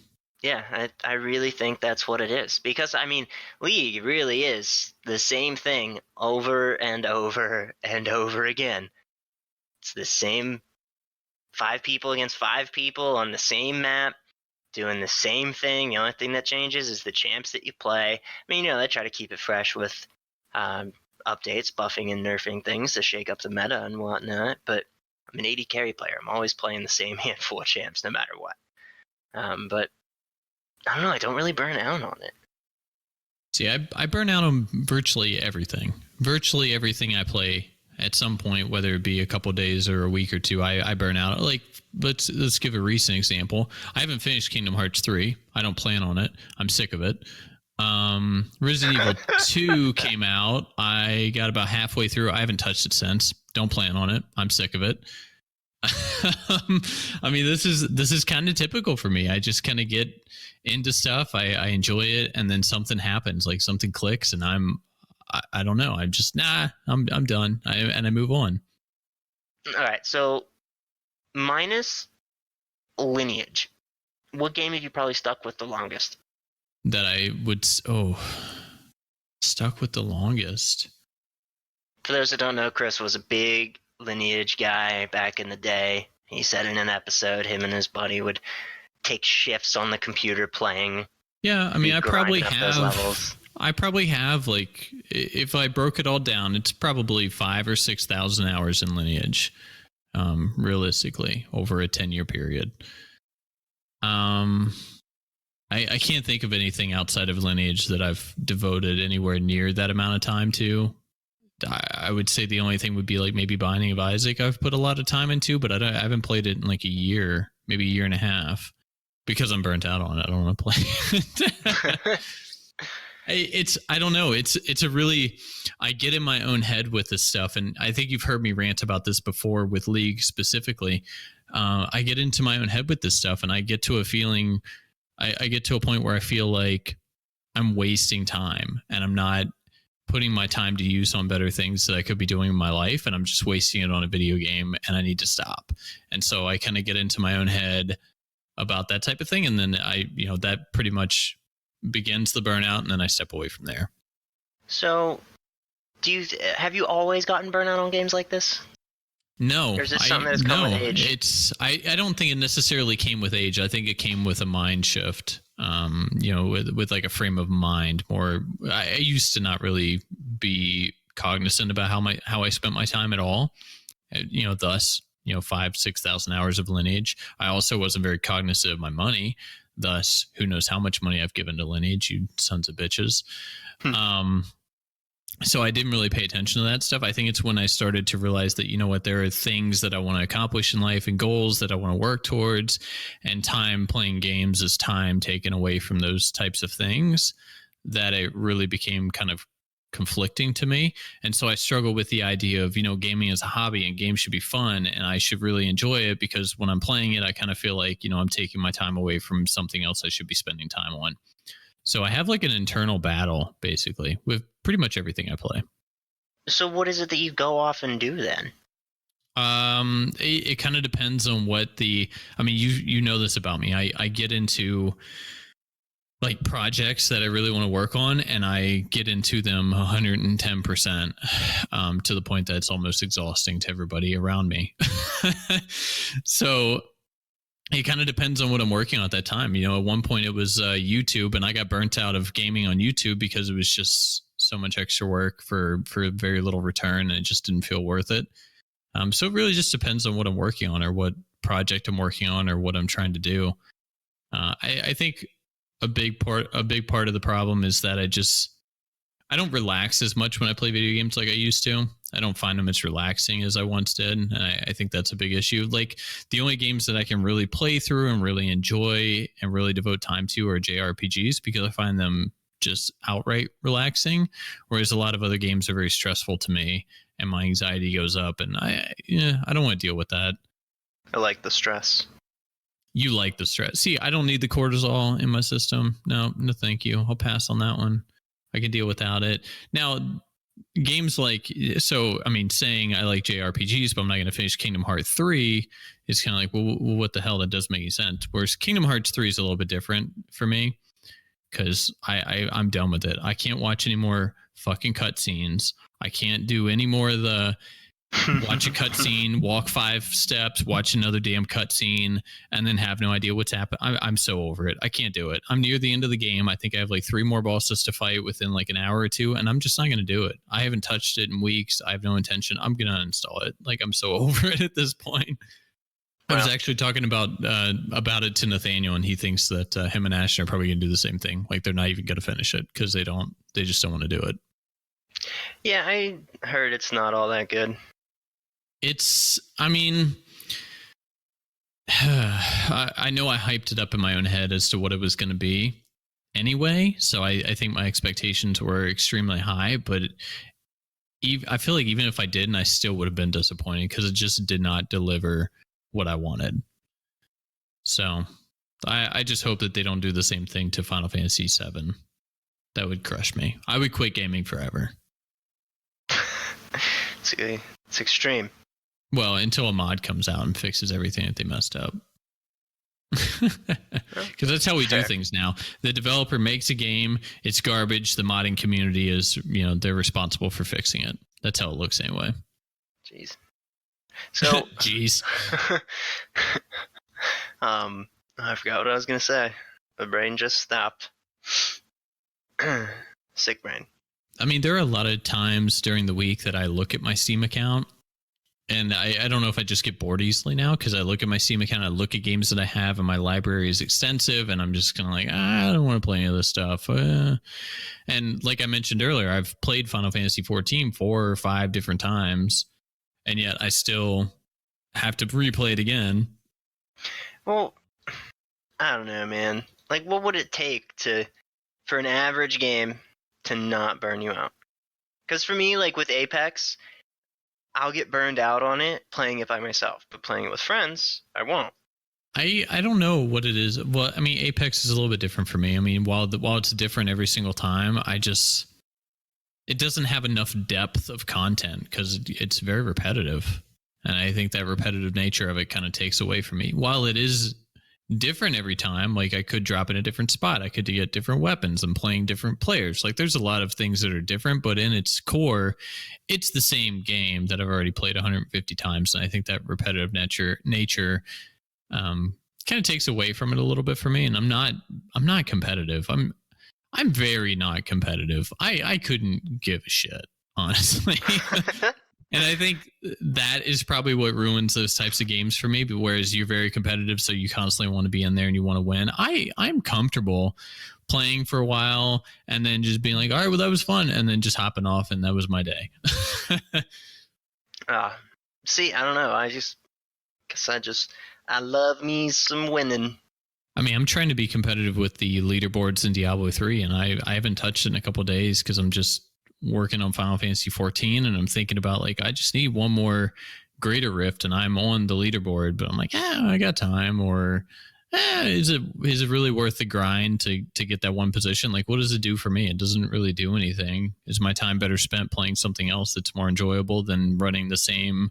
B: Yeah, I really think that's what it is. Because, I mean, League really is the same thing over and over and over again. It's the same 5 people against 5 people on the same map, doing the same thing. The only thing that changes is the champs that you play. I mean, they try to keep it fresh with updates, buffing and nerfing things to shake up the meta and whatnot. But I'm an 80 carry player. I'm always playing the same handful of champs no matter what. But I don't know. I don't really burn out on it.
A: See, I burn out on virtually everything. Virtually everything I play at some point, whether it be a couple days or a week or two, I burn out. Like let's give a recent example. I haven't finished Kingdom Hearts 3. I don't plan on it. I'm sick of it. Resident Evil 2 came out. I got about halfway through. I haven't touched it since. Don't plan on it. I'm sick of it. I mean, this is kind of typical for me. I just kind of get into stuff. I enjoy it, and then something happens, like something clicks, and I don't know. I'm just I'm done, and I move on.
B: All right, so minus Lineage, what game have you probably stuck with the longest?
A: That I would stuck with the longest.
B: For those that don't know, Chris was a big Lineage guy back in the day. He said in an episode, him and his buddy would take shifts on the computer playing.
A: Yeah, I mean, I probably
B: grinding up those levels.
A: I probably have, like, if I broke it all down, it's probably 5,000 or 6,000 hours in Lineage, realistically, over a 10-year period. I can't think of anything outside of Lineage that I've devoted anywhere near that amount of time to. I would say the only thing would be like maybe Binding of Isaac I've put a lot of time into, but I haven't played it in like a year, maybe a year and a half, because I'm burnt out on it. I don't want to play it. I don't know. It's a really, I get in my own head with this stuff, and I think you've heard me rant about this before with League specifically. I get into my own head with this stuff, and I get to a feeling, I get to a point where I feel like I'm wasting time, and I'm not putting my time to use on better things that I could be doing in my life, and I'm just wasting it on a video game, and I need to stop. And so I kind of get into my own head about that type of thing, and then that pretty much begins the burnout, and then I step away from there.
B: So, have you always gotten burnout on games like this?
A: No,
B: or is this something that's come with age?
A: I don't think it necessarily came with age. I think it came with a mind shift. With like a frame of mind more. I used to not really be cognizant about how I spent my time at all. Thus, 5,000-6,000 hours of Lineage. I also wasn't very cognizant of my money. Thus, who knows how much money I've given to Lineage, you sons of bitches. So I didn't really pay attention to that stuff. I think it's when I started to realize that, there are things that I want to accomplish in life and goals that I want to work towards, and time playing games is time taken away from those types of things, that it really became kind of conflicting to me. And so I struggle with the idea of, gaming as a hobby, and games should be fun, and I should really enjoy it, because when I'm playing it, I kind of feel like, I'm taking my time away from something else I should be spending time on. So I have like an internal battle, basically, with pretty much everything I play.
B: So what is it that you go off and do then?
A: It kind of depends on you know this about me. I get into like projects that I really want to work on, and I get into them 110%, to the point that it's almost exhausting to everybody around me. So it kind of depends on what I'm working on at that time. At one point it was YouTube, and I got burnt out of gaming on YouTube because it was just so much extra work for very little return, and it just didn't feel worth it. So it really just depends on what I'm working on, or what project I'm working on, or what I'm trying to do. I think a big part of the problem is that I don't relax as much when I play video games like I used to. I don't find them as relaxing as I once did. And I think that's a big issue. Like, the only games that I can really play through and really enjoy and really devote time to are JRPGs, because I find them just outright relaxing. Whereas a lot of other games are very stressful to me, and my anxiety goes up, and I don't want to deal with that.
C: I like the stress.
A: You like the stress. See, I don't need the cortisol in my system. No, thank you. I'll pass on that one. I can deal without it. Now, games like, so, I mean, saying I like JRPGs, but I'm not going to finish Kingdom Hearts 3 is kind of like, well, what the hell? That doesn't make any sense. Whereas Kingdom Hearts 3 is a little bit different for me because I'm done with it. I can't watch any more fucking cutscenes. I can't do any more of the watch a cutscene, walk 5 steps, watch another damn cutscene, and then have no idea what's happening. I'm so over it. I can't do it. I'm near the end of the game. I think I have like 3 more bosses to fight within like an hour or 2, and I'm just not going to do it. I haven't touched it in weeks. I have no intention. I'm going to uninstall it. Like, I'm so over it at this point. I was actually talking about it to Nathaniel, and he thinks that him and Ashton are probably going to do the same thing. Like, they're not even going to finish it because they just don't want to do it.
C: Yeah, I heard it's not all that good.
A: I mean, I know I hyped it up in my own head as to what it was going to be anyway. So I think my expectations were extremely high, but I feel like even if I didn't, I still would have been disappointed because it just did not deliver what I wanted. So I just hope that they don't do the same thing to Final Fantasy VII. That would crush me. I would quit gaming forever.
C: It's extreme.
A: Well, until a mod comes out and fixes everything that they messed up. Because that's how we do things now. The developer makes a game, it's garbage. The modding community is, they're responsible for fixing it. That's how it looks anyway.
C: Jeez. So,
A: jeez.
C: I forgot what I was gonna say. My brain just stopped. Sick brain.
A: I mean, there are a lot of times during the week that I look at my Steam account. And I don't know if I just get bored easily now because I look at my Steam account, I look at games that I have, and my library is extensive, and I'm just kind of like, I don't want to play any of this stuff. And like I mentioned earlier, I've played Final Fantasy 14 4 or 5 different times, and yet I still have to replay it again.
C: Well, I don't know, man. Like, what would it take for an average game to not burn you out? Because for me, like with Apex, I'll get burned out on it playing it by myself, but playing it with friends, I won't.
A: I don't know what it is. Well, I mean, Apex is a little bit different for me. I mean, while it's different every single time, it doesn't have enough depth of content because it's very repetitive. And I think that repetitive nature of it kind of takes away from me. While it is different every time, like I could drop in a different spot, I could get different weapons and playing different players. Like there's a lot of things that are different, but in its core, it's the same game that I've already played 150 times. And I think that repetitive nature kind of takes away from it a little bit for me. And I'm not competitive. I'm very not competitive. I couldn't give a shit, honestly. And I think that is probably what ruins those types of games for me. But whereas you're very competitive, so you constantly want to be in there and you want to win. I'm comfortable playing for a while and then just being like, all right, well, that was fun. And then just hopping off. And that was my day.
C: See, I don't know. I love me some winning.
A: I mean, I'm trying to be competitive with the leaderboards in Diablo 3. And I haven't touched it in a couple of days because I'm just working on Final Fantasy 14, and I'm thinking about like I just need one more Greater Rift, and I'm on the leaderboard. But I'm like, I got time. Or is it really worth the grind to get that one position? Like, what does it do for me? It doesn't really do anything. Is my time better spent playing something else that's more enjoyable than running the same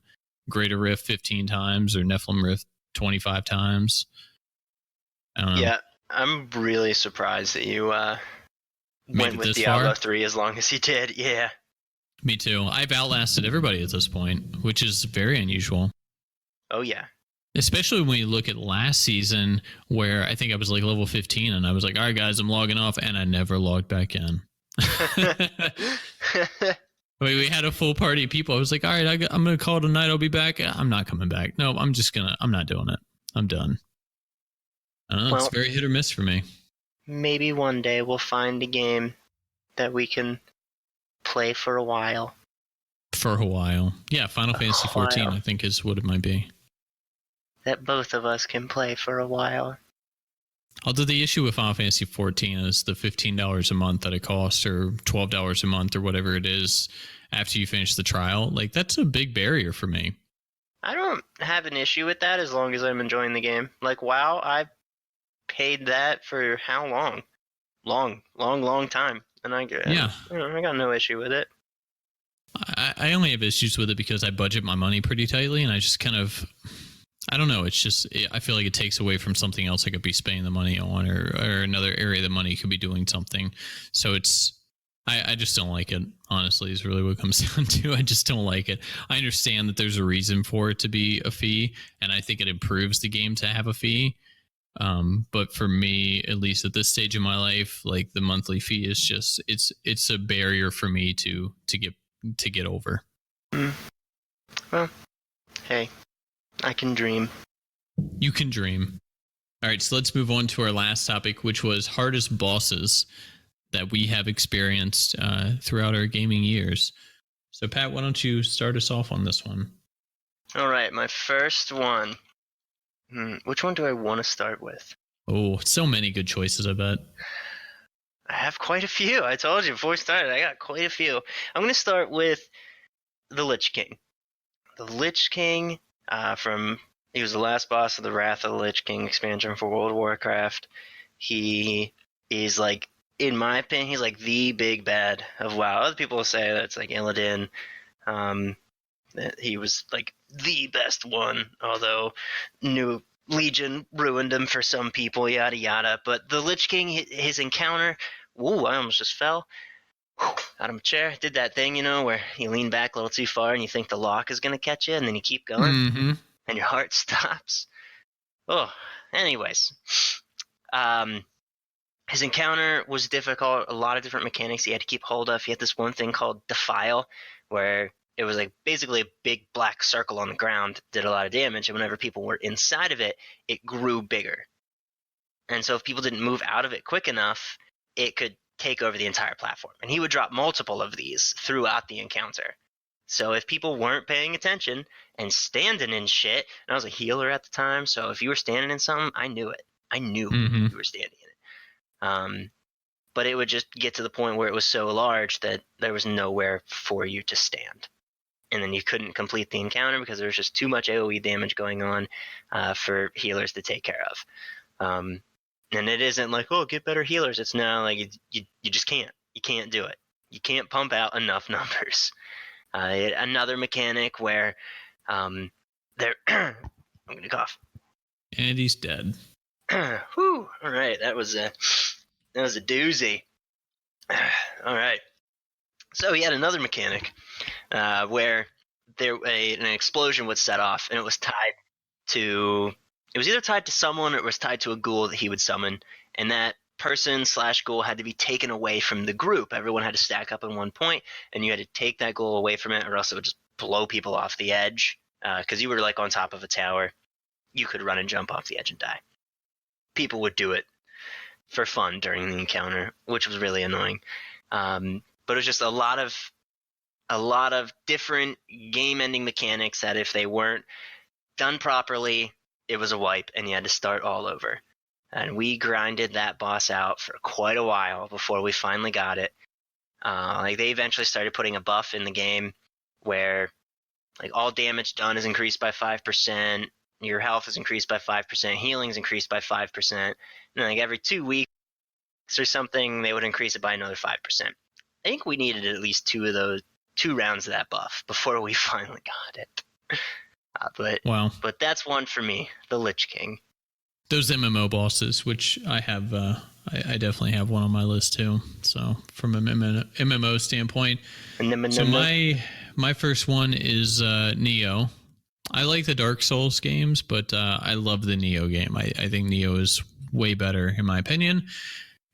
A: Greater Rift 15 times or Nephilim Rift 25 times? I don't know.
C: Yeah, I'm really surprised that you went with Diablo 3 as long as you did. Yeah.
A: Me too. I've outlasted everybody at this point, which is very unusual.
C: Oh, yeah.
A: Especially when you look at last season where I think I was like level 15 and I was like, all right, guys, I'm logging off, and I never logged back in. We had a full party of people. I was like, all right, I'm going to call it a night. I'll be back. I'm not coming back. No, I'm not doing it. I'm done. I don't know. It's very hit or miss for me.
C: Maybe one day we'll find a game that we can play for a while.
A: For a while. Yeah, Final Fantasy 14, I think, is what it might be.
C: That both of us can play for a while.
A: Although the issue with Final Fantasy 14 is the $15 a month that it costs, or $12 a month, or whatever it is. after you finish the trial. Like, that's a big barrier for me.
C: I don't have an issue with that as long as I'm enjoying the game. Like WoW, I paid that for how long? Long time. And I got no issue with it.
A: I only have issues with it because I budget my money pretty tightly, and I just kind of, I don't know. It's just, I feel like it takes away from something else I could be spending the money on, or another area the money could be doing something. So I just don't like it, honestly, is really what it comes down to. I just don't like it. I understand that there's a reason for it to be a fee, and I think it improves the game to have a fee. But for me, at least at this stage of my life, like the monthly fee is just, it's a barrier for me to get over.
C: Well, hey, I can dream.
A: You can dream. All right, so let's move on to our last topic, which was hardest bosses that we have experienced throughout our gaming years. So, Pat, why don't you start us off on this one?
C: All right, my first one. Which one do I want to start with?
A: Oh, so many good choices, I bet.
C: I have quite a few. I told you before we started, I got quite a few. I'm going to start with the Lich King. The Lich King, he was the last boss of the Wrath of the Lich King expansion for World of Warcraft. He is like, in my opinion, he's like the big bad of WoW. Other people will say that it's like Illidan. That he was like the best one, although New Legion ruined him for some people, yada yada. But the Lich King, his encounter, whoa, I almost just fell out of my chair. Did that thing, where you lean back a little too far and you think the lock is going to catch you, and then you keep going, and your heart stops. Oh, anyways. His encounter was difficult, a lot of different mechanics he had to keep hold of. He had this one thing called Defile, where it was like basically a big black circle on the ground, did a lot of damage, and whenever people were inside of it, it grew bigger. And so if people didn't move out of it quick enough, it could take over the entire platform. And he would drop multiple of these throughout the encounter. So if people weren't paying attention and standing in shit, and I was a healer at the time, so if you were standing in something, I knew it. I knew you were standing in it. But it would just get to the point where it was so large that there was nowhere for you to stand. And then you couldn't complete the encounter because there was just too much AoE damage going on for healers to take care of. And it isn't like, oh, get better healers. It's now like you just can't. You can't do it. You can't pump out enough numbers. Another mechanic where I'm going to cough.
A: And he's dead.
C: Whew. All right, that was a doozy. All right. So he had another mechanic where an explosion would set off, and it was either tied to someone or it was tied to a ghoul that he would summon, and that person/ghoul had to be taken away from the group. Everyone had to stack up in one point, and you had to take that ghoul away from it, or else it would just blow people off the edge. Because you were like on top of a tower, you could run and jump off the edge and die. People would do it for fun during the encounter, which was really annoying. But it was just a lot of different game-ending mechanics that if they weren't done properly, it was a wipe, and you had to start all over. And we grinded that boss out for quite a while before we finally got it. They eventually started putting a buff in the game where like all damage done is increased by 5%, your health is increased by 5%, healing is increased by 5%, and like every 2 weeks or something, they would increase it by another 5%. I think we needed at least 2 rounds of that buff before we finally got it. But that's one for me, the Lich King.
A: Those MMO bosses, which I have, I definitely have one on my list too. So from an MMO standpoint, so my first one is Neo. I like the Dark Souls games, but I love the Neo game. I think Neo is way better in my opinion.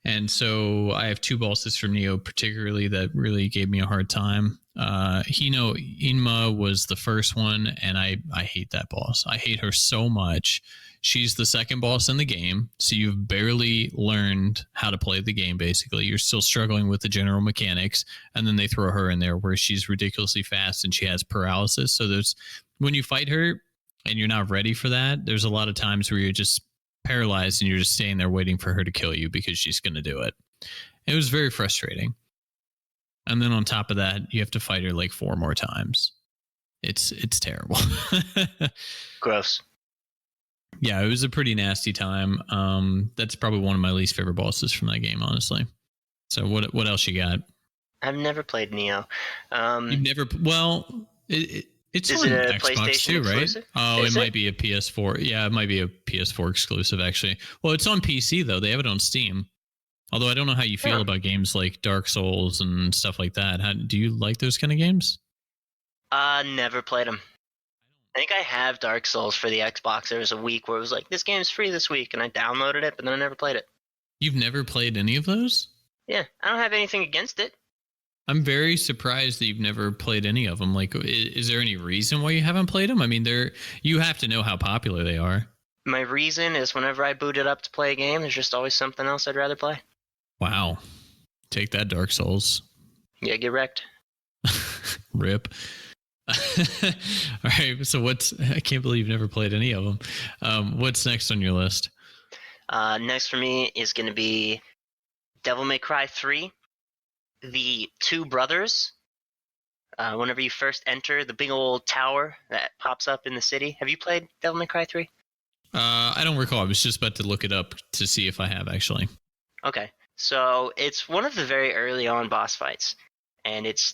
A: And so I have 2 bosses from Neo particularly that really gave me a hard time. Hino Inma was the first one, and I hate that boss. I hate her so much. She's the second boss in the game, so you've barely learned how to play the game, basically. You're still struggling with the general mechanics, and then they throw her in there where she's ridiculously fast and she has paralysis. So when you fight her and you're not ready for that, there's a lot of times where you're just paralyzed and you're just staying there waiting for her to kill you because she's going to do it. It was very frustrating. And then on top of that, you have to fight her like 4 more times. It's terrible.
C: Gross.
A: Yeah, it was a pretty nasty time. That's probably one of my least favorite bosses from that game, honestly. So what else you got?
C: I've never played Neo.
A: You've never? Well, it's
C: Is
A: on
C: it a
A: Xbox
C: PlayStation
A: too, right?
C: exclusive?
A: Oh,
C: Is
A: it
C: it?
A: might be a PS4. Yeah, it might be a PS4 exclusive actually. Well, it's on PC though. They have it on Steam. Although I don't know how you feel
C: Yeah.
A: about games like Dark Souls and stuff like that. Do you like those kind of games?
C: Never played them. I think I have Dark Souls for the Xbox. There was a week where it was like, this game's free this week, and I downloaded it, but then I never played it.
A: You've never played any of those?
C: Yeah, I don't have anything against it.
A: I'm very surprised that you've never played any of them. Like, is there any reason why you haven't played them? I mean, you have to know how popular they are.
C: My reason is whenever I boot it up to play a game, there's just always something else I'd rather play.
A: Wow. Take that, Dark Souls.
C: Yeah, get wrecked.
A: Rip. All right. So I can't believe you've never played any of them. What's next on your list?
C: Next for me is going to be Devil May Cry 3. The two brothers. Whenever you first enter the big old tower that pops up in the city. Have you played Devil May Cry 3?
A: I don't recall. I was just about to look it up to see if I have actually.
C: Okay. So it's one of the very early on boss fights. And it's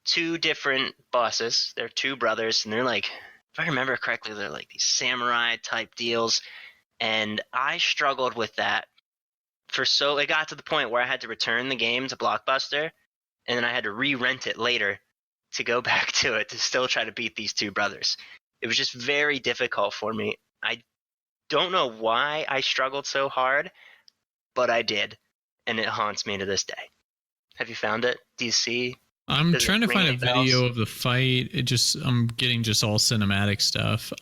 C: two different bosses. They're two brothers, and they're like, if I remember correctly, they're like these samurai type deals. And I struggled with that it got to the point where I had to return the game to Blockbuster, and then I had to re-rent it later to go back to it to still try to beat these two brothers. It was just very difficult for me. I don't know why I struggled so hard, but I did, and it haunts me to this day. Have you found it? Do you see?
A: I'm
C: Does it
A: trying to
C: ring
A: find a
C: any bells?
A: video of the fight. I'm getting just all cinematic stuff.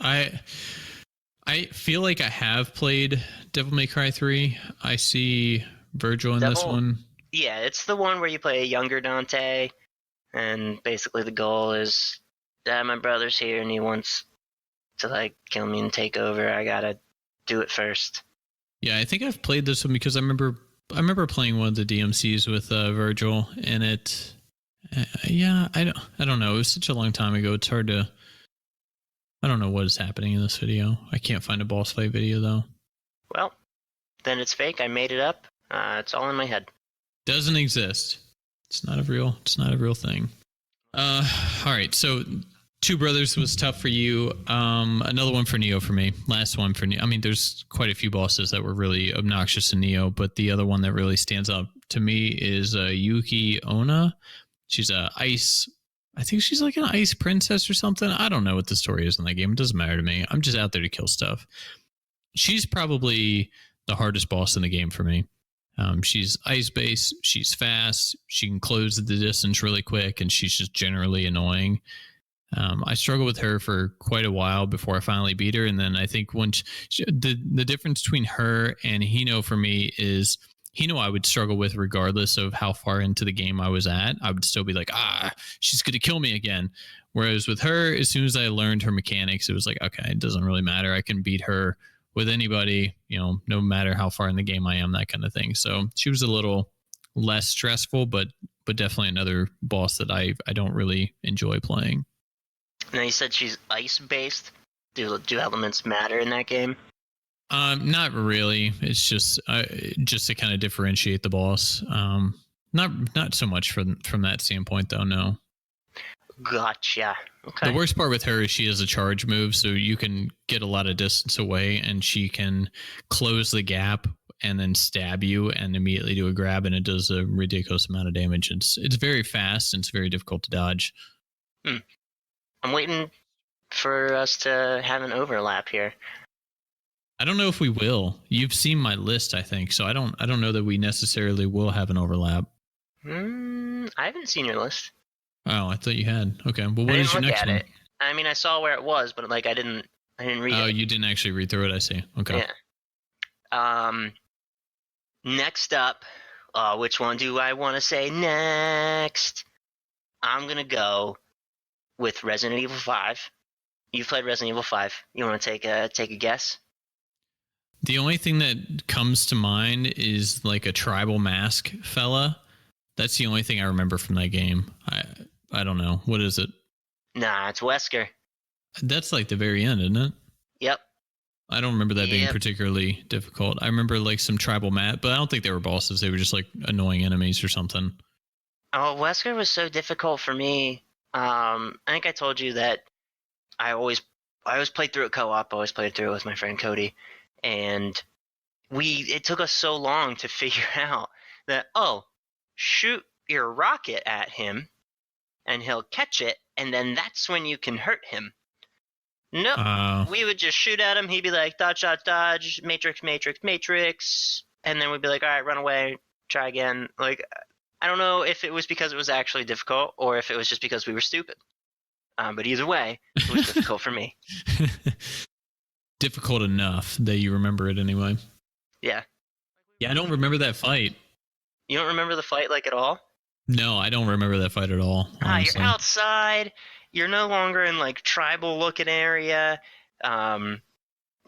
A: I feel like I have played Devil May Cry 3. I see Virgil in this one.
C: Yeah, it's the one where you play a younger Dante, and basically the goal is, Dad, my brother's here, and he wants to like kill me and take over. I gotta do it first.
A: Yeah, I think I've played this one because I remember playing one of the DMCs with Virgil, and it. Yeah, I don't know. It was such a long time ago. It's hard to. I don't know what is happening in this video. I can't find a boss fight video though.
C: Well, then it's fake. I made it up. It's all in my head.
A: Doesn't exist. It's not a real thing. All right. So Two Brothers was tough for you. Another one for Neo for me. Last one for Neo. I mean, there's quite a few bosses that were really obnoxious in Neo, but the other one that really stands out to me is Yuki Onna. She's I think she's like an ice princess or something. I don't know what the story is in that game. It doesn't matter to me. I'm just out there to kill stuff. She's probably the hardest boss in the game for me. She's ice-based. She's fast. She can close the distance really quick, and she's just generally annoying. I struggled with her for quite a while before I finally beat her. And then I think the difference between her and Hino for me is Hino I would struggle with regardless of how far into the game I was at. I would still be like, she's going to kill me again. Whereas with her, as soon as I learned her mechanics, it was like, okay, it doesn't really matter. I can beat her with anybody, no matter how far in the game I am, that kind of thing. So she was a little less stressful, but definitely another boss that I don't really enjoy playing.
C: Now you said she's ice-based. Do elements matter in that game?
A: Not really. It's just to kind of differentiate the boss. Not so much from that standpoint, though. No.
C: Gotcha. Okay.
A: The worst part with her is she has a charge move, so you can get a lot of distance away, and she can close the gap and then stab you and immediately do a grab, and it does a ridiculous amount of damage. It's very fast and it's very difficult to dodge.
C: I'm waiting for us to have an overlap here.
A: I don't know if we will. You've seen my list, I think, so I don't know that we necessarily will have an overlap.
C: I haven't seen your list.
A: Oh, I thought you had. Okay. Well,
C: I
A: what is your
C: didn't look
A: next
C: at
A: one?
C: it. I mean, I saw where it was, but like I didn't read
A: Oh,
C: it.
A: you didn't actually read through it. I see. Okay.
C: Yeah. Next up, which one do I want to say next? I'm gonna go with Resident Evil 5. You've played Resident Evil 5. You want to take a guess?
A: The only thing that comes to mind is like a tribal mask fella That's the only thing I remember from that game. I don't know. What is it?
C: Nah, it's Wesker.
A: That's like the very end, isn't it?
C: Yep.
A: I don't remember that being
C: Yep.
A: particularly difficult. I remember like some tribal mat, but I don't think they were bosses. They were just like annoying enemies or something.
C: Oh, Wesker was so difficult for me. I think I told you that I always played through it co-op. I always played through it with my friend Cody, and it took us so long to figure out that shoot your rocket at him, and he'll catch it, and then that's when you can hurt him. Nope. We would just shoot at him. He'd be like, dodge, dodge, dodge, matrix, matrix, matrix, and then we'd be like, all right, run away, try again. Like, I don't know if it was because it was actually difficult or if it was just because we were stupid. But either way, it was difficult for me.
A: Difficult enough that you remember it anyway.
C: Yeah.
A: Yeah, I don't remember that fight.
C: You don't remember the fight like at all?
A: No, I don't remember that fight at all. Honestly.
C: You're outside. You're no longer in like tribal looking area. You're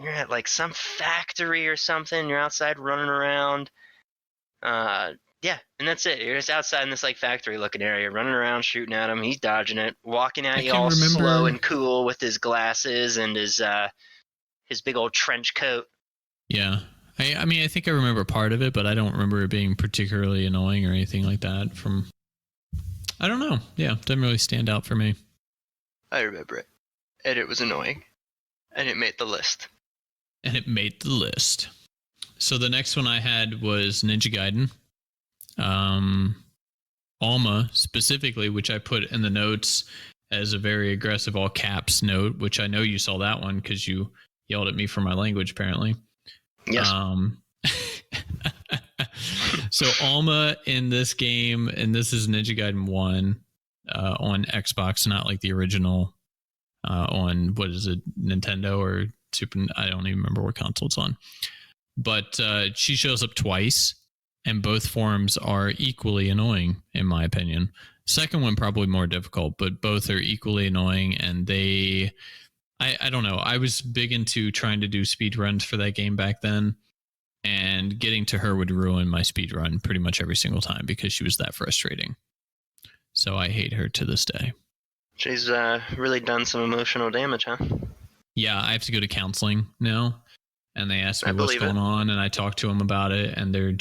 C: at like some factory or something. You're outside running around. Yeah, and that's it. You're just outside in this like factory looking area, running around, shooting at him. He's dodging it, walking at you all slow and cool with his glasses and his big old trench coat.
A: Yeah. I mean, I think I remember part of it, but I don't remember it being particularly annoying or anything like that. I don't know. Yeah, doesn't really stand out for me.
C: I remember it. And it was annoying. And it made the list.
A: So the next one I had was Ninja Gaiden. Alma specifically, which I put in the notes as a very aggressive all caps note, which I know you saw that one because you yelled at me for my language, apparently.
C: Yes.
A: So Alma in this game, and this is Ninja Gaiden 1 on Xbox, not like the original on, what is it, Nintendo or Super? I don't even remember what console it's on. But she shows up twice, and both forms are equally annoying, in my opinion. Second one probably more difficult, but both are equally annoying, and I don't know. I was big into trying to do speed runs for that game back then, and getting to her would ruin my speed run pretty much every single time because she was that frustrating. So I hate her to this day.
C: She's really done some emotional damage, huh?
A: Yeah, I have to go to counseling now, and they ask me what's going on, and I talk to them about it, and they're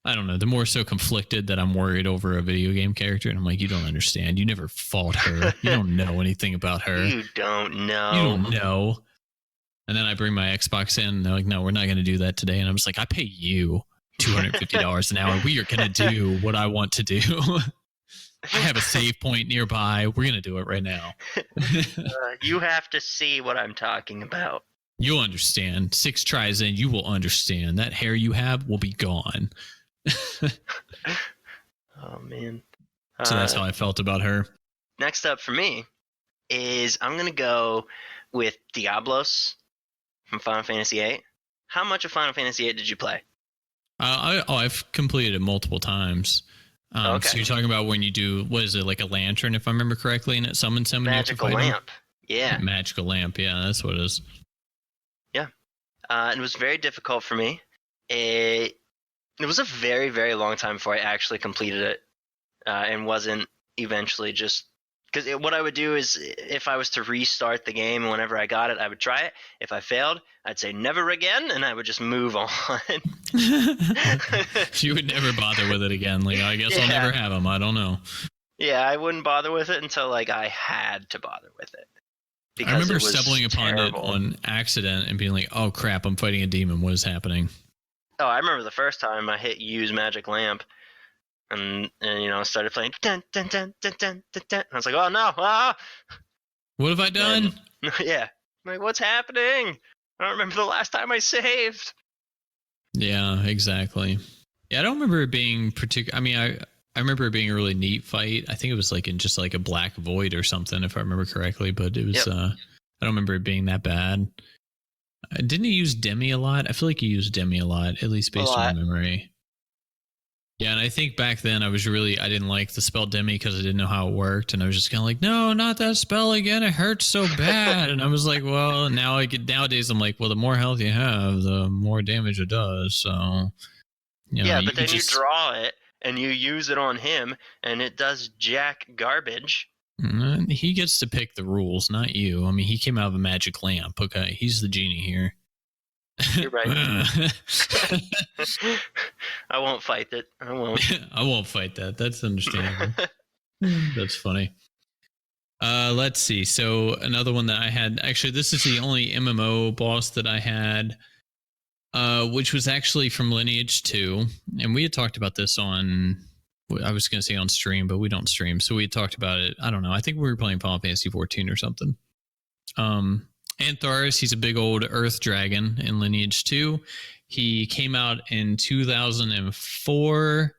A: I don't know, they're more so conflicted that I'm worried over a video game character, and I'm like, you don't understand. You never fought her. You don't know anything about her.
C: You don't know.
A: You don't know. And then I bring my Xbox in, and they're like, no, we're not going to do that today. And I'm just like, I pay you $250 an hour. We are going to do what I want to do. I have a save point nearby. We're going to do it right now.
C: You have to see what I'm talking about.
A: You'll understand. 6 tries in, you will understand. That hair you have will be gone.
C: Oh, man.
A: So that's how I felt about her.
C: Next up for me is I'm going to go with Diablos from Final Fantasy VIII. How much of Final Fantasy VIII did you play?
A: I've completed it multiple times.
C: Okay.
A: So you're talking about when you do, what is it, like a lantern, if I remember correctly, and it summons him?
C: Magical lamp. Yeah.
A: Magical lamp. Yeah, that's what it is.
C: Yeah. It was very difficult for me. It was a very, very long time before I actually completed it, and wasn't eventually just... Because what I would do is, if I was to restart the game whenever I got it, I would try it. If I failed, I'd say never again, and I would just move on.
A: You would never bother with it again. Like, I guess I'll never have them. I don't know.
C: Yeah, I wouldn't bother with it until like I had to bother with it.
A: I remember stumbling upon it on accident and being like, oh crap, I'm fighting a demon. What is happening?
C: Oh, I remember the first time I hit use magic lamp. And started playing dun, dun, dun, dun, dun, dun, dun. I was like, oh no,
A: What have I done?
C: Yeah. I'm like, what's happening? I don't remember the last time I saved.
A: Yeah, exactly. Yeah, I don't remember it being particular. I mean, I remember it being a really neat fight. I think it was like in just like a black void or something, if I remember correctly, but it was, I don't remember it being that bad. Didn't he use Demi a lot? I feel like he used Demi a lot, at least based on my memory. Yeah, and I think back then I didn't like the spell Demi because I didn't know how it worked, and I was just kind of like, no, not that spell again. It hurts so bad. And I was like, well, nowadays I'm like, well, the more health you have, the more damage it does. So,
C: but then you draw it, and you use it on him and it does jack garbage.
A: He gets to pick the rules, not you. I mean, he came out of a magic lamp. Okay, he's the genie here.
C: You're right. I won't fight it. I won't.
A: I won't fight that. That's understandable. That's funny. Let's see. So another one that I had, actually, this is the only MMO boss that I had, which was actually from Lineage 2. And we had talked about this on, I was going to say on stream, but we don't stream. So we had talked about it. I don't know. I think we were playing Final Fantasy 14 or something. Antharis, he's a big old earth dragon in Lineage 2. He came out in 2004.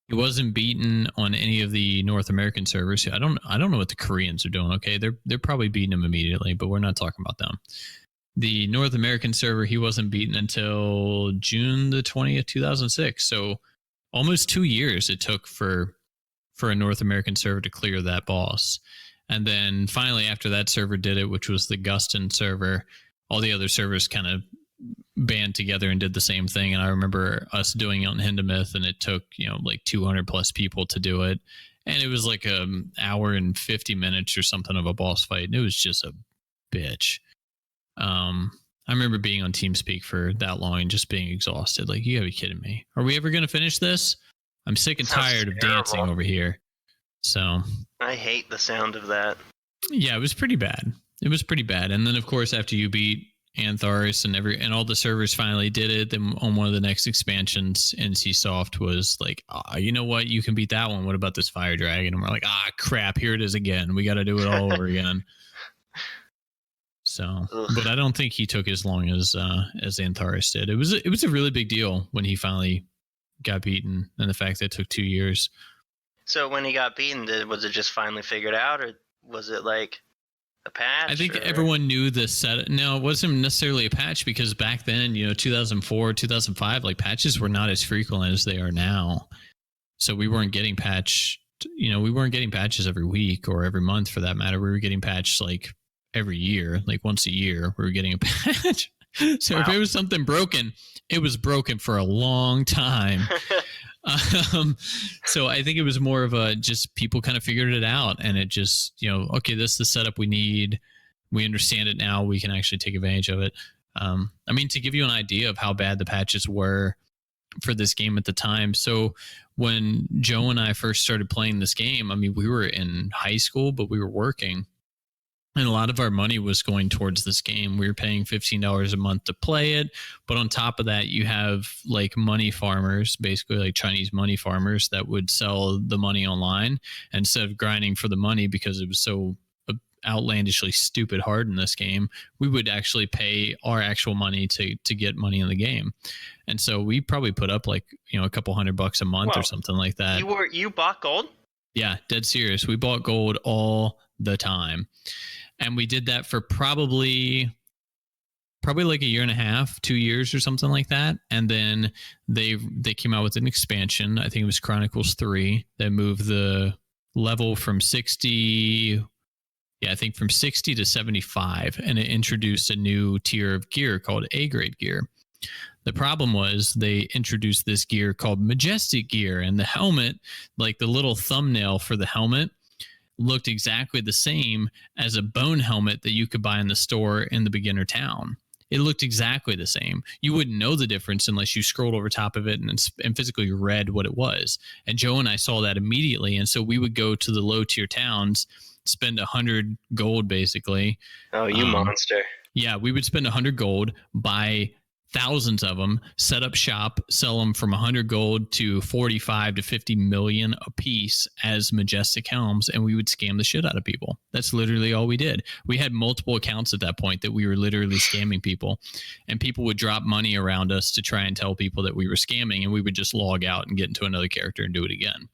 A: He wasn't beaten on any of the North American servers. I don't know what the Koreans are doing. Okay, they're probably beating him immediately, but we're not talking about them. The North American server, he wasn't beaten until June the 20th, 2006. So almost 2 years it took for a North American server to clear that boss. And then finally, after that server did it, which was the Gustin server, all the other servers kind of band together and did the same thing. And I remember us doing it on Hindemith, and it took, like 200 plus people to do it. And it was like an hour and 50 minutes or something of a boss fight. And it was just a bitch. I remember being on TeamSpeak for that long and just being exhausted. Like, you gotta be kidding me. Are we ever going to finish this? I'm sick and tired of dancing over here. So
C: I hate the sound of that.
A: Yeah, it was pretty bad. And then, of course, after you beat Antharis and all the servers finally did it, then on one of the next expansions, NCSoft was like, you know what? You can beat that one. What about this Fire Dragon? And we're like, crap, here it is again. We got to do it all over again. So, but I don't think he took as long as Antharis did. It was a really big deal when he finally got beaten, and the fact that it took 2 years.
C: So when he got beaten, was it just finally figured out, or was it like a patch?
A: I think everyone knew the set. No, it wasn't necessarily a patch, because back then, 2004, 2005, like, patches were not as frequent as they are now. So we weren't getting patches every week or every month for that matter. We were getting patched like every year, like once a year we were getting a patch. So If it was something broken, it was broken for a long time. So I think it was more of just people kind of figured it out, and it just, okay, this is the setup we need. We understand it now. We can actually take advantage of it. I mean, to give you an idea of how bad the patches were for this game at the time. So when Joe and I first started playing this game, I mean, we were in high school, but we were working. And a lot of our money was going towards this game. We were paying $15 a month to play it. But on top of that, you have like money farmers, basically like Chinese money farmers, that would sell the money online instead of grinding for the money, because it was so outlandishly stupid hard in this game. We would actually pay our actual money to get money in the game. And so we probably put up like, a couple $100 a month or something like that.
C: You bought gold?
A: Yeah, dead serious. We bought gold all the time. And we did that for probably like a year and a half, 2 years or something like that. And then they came out with an expansion. I think it was Chronicles 3 that moved the level from 60. Yeah, I think from 60 to 75. And it introduced a new tier of gear called A-grade gear. The problem was they introduced this gear called Majestic gear. And the helmet, like the little thumbnail for the helmet, looked exactly the same as a bone helmet that you could buy in the store in the beginner town. It looked exactly the same. You wouldn't know the difference unless you scrolled over top of it and physically read what it was. And Joe and I saw that immediately. And so we would go to the low tier towns, spend 100 gold basically.
C: Oh, you monster.
A: Yeah, we would spend 100 gold, buy thousands of them, set up shop, sell them from 100 gold to 45 to 50 million a piece as Majestic helms, and we would scam the shit out of people. That's literally all we did. We had multiple accounts at that point that we were literally scamming people, and people would drop money around us to try and tell people that we were scamming, and we would just log out and get into another character and do it again.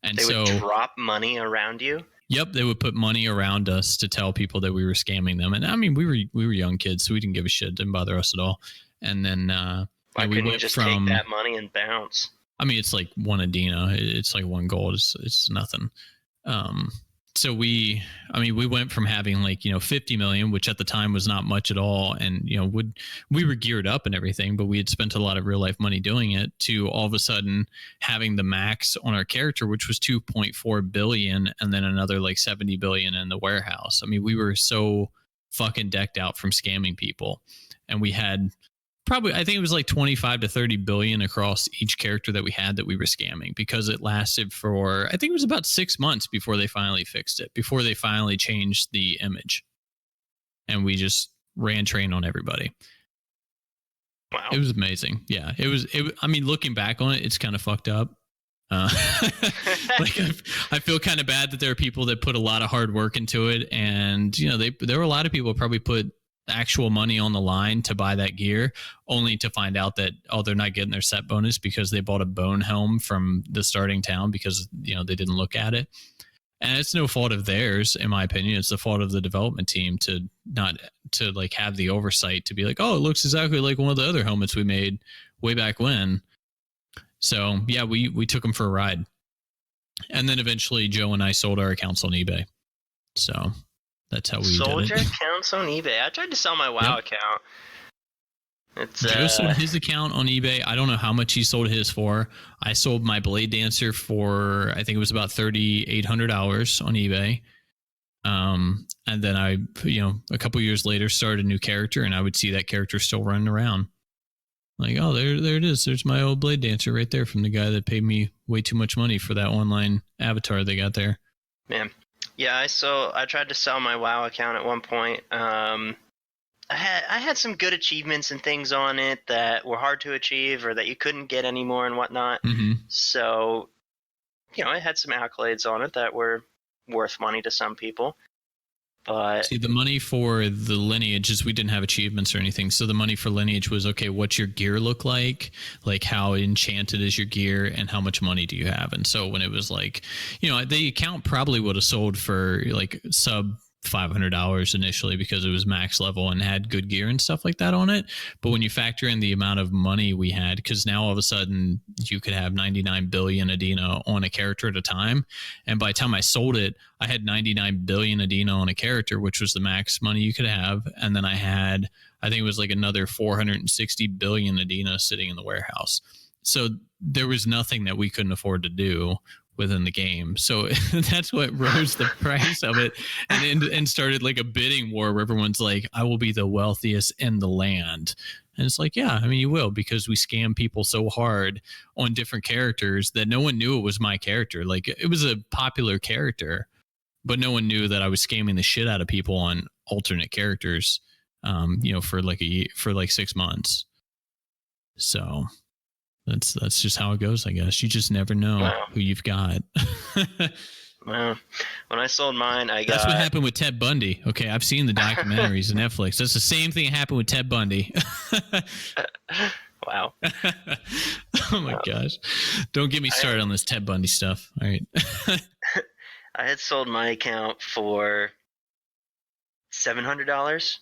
A: And
C: they would drop money around you?
A: Yep, they would put money around us to tell people that we were scamming them. And I mean, we were young kids, so we didn't give a shit. Didn't bother us at all. And then
C: why couldn't you just take that money and bounce?
A: I mean, it's like one Adina. It's like one gold. It's nothing. So we went from having like, 50 million, which at the time was not much at all. And, we were geared up and everything, but we had spent a lot of real life money doing it, to all of a sudden having the max on our character, which was 2.4 billion. And then another like 70 billion in the warehouse. I mean, we were so fucking decked out from scamming people. And we had probably, I think it was like 25 to 30 billion across each character that we had that we were scamming, because it lasted for, I think it was about 6 months before they finally fixed it, before they finally changed the image. And we just ran train on everybody.
C: Wow.
A: It was amazing. Yeah, it was, I mean, looking back on it, it's kind of fucked up. Like I feel kind of bad that there are people that put a lot of hard work into it. And, there were a lot of people probably put actual money on the line to buy that gear, only to find out that, they're not getting their set bonus because they bought a bone helm from the starting town because, they didn't look at it. And it's no fault of theirs, in my opinion. It's the fault of the development team to not to like have the oversight to be like, oh, it looks exactly like one of the other helmets we made way back when. So yeah, we took them for a ride. And then eventually Joe and I sold our accounts on eBay. So that's how we
C: sold
A: did
C: your
A: it.
C: accounts on eBay. I tried to sell my WoW account. It's
A: Joe sold his account on eBay. I don't know how much he sold his for. I sold my Blade Dancer for, I think it was about $3,800 on eBay. And then I, a couple years later started a new character, and I would see that character still running around. Like, oh, there it is. There's my old Blade Dancer right there from the guy that paid me way too much money for that online avatar they got there.
C: Man. Yeah, I tried to sell my WoW account at one point. I had some good achievements and things on it that were hard to achieve or that you couldn't get anymore and whatnot.
A: Mm-hmm.
C: So, I had some accolades on it that were worth money to some people. But
A: see, the money for the lineage is we didn't have achievements or anything. So the money for lineage was, okay, what's your gear look like how enchanted is your gear, and how much money do you have? And so when it was like, the account probably would have sold for like sub $500 initially because it was max level and had good gear and stuff like that on it. But when you factor in the amount of money we had, because now all of a sudden you could have 99 billion Adina on a character at a time. And by the time I sold it, I had 99 billion Adina on a character, which was the max money you could have. And then I had, I think it was like another 460 billion Adina sitting in the warehouse. So there was nothing that we couldn't afford to do within the game. So that's what rose the price of it, and started like a bidding war where everyone's like, I will be the wealthiest in the land. And it's like, yeah, I mean, you will, because we scam people so hard on different characters that no one knew it was my character. Like, it was a popular character, but no one knew that I was scamming the shit out of people on alternate characters, for like 6 months. So that's just how it goes, I guess. You just never know who you've got.
C: Well, when I sold mine,
A: That's what happened with Ted Bundy. Okay, I've seen the documentaries on Netflix. That's the same thing that happened with Ted Bundy.
C: Wow.
A: Oh my gosh. Don't get me started on this Ted Bundy stuff. All right.
C: I had sold my account for $700.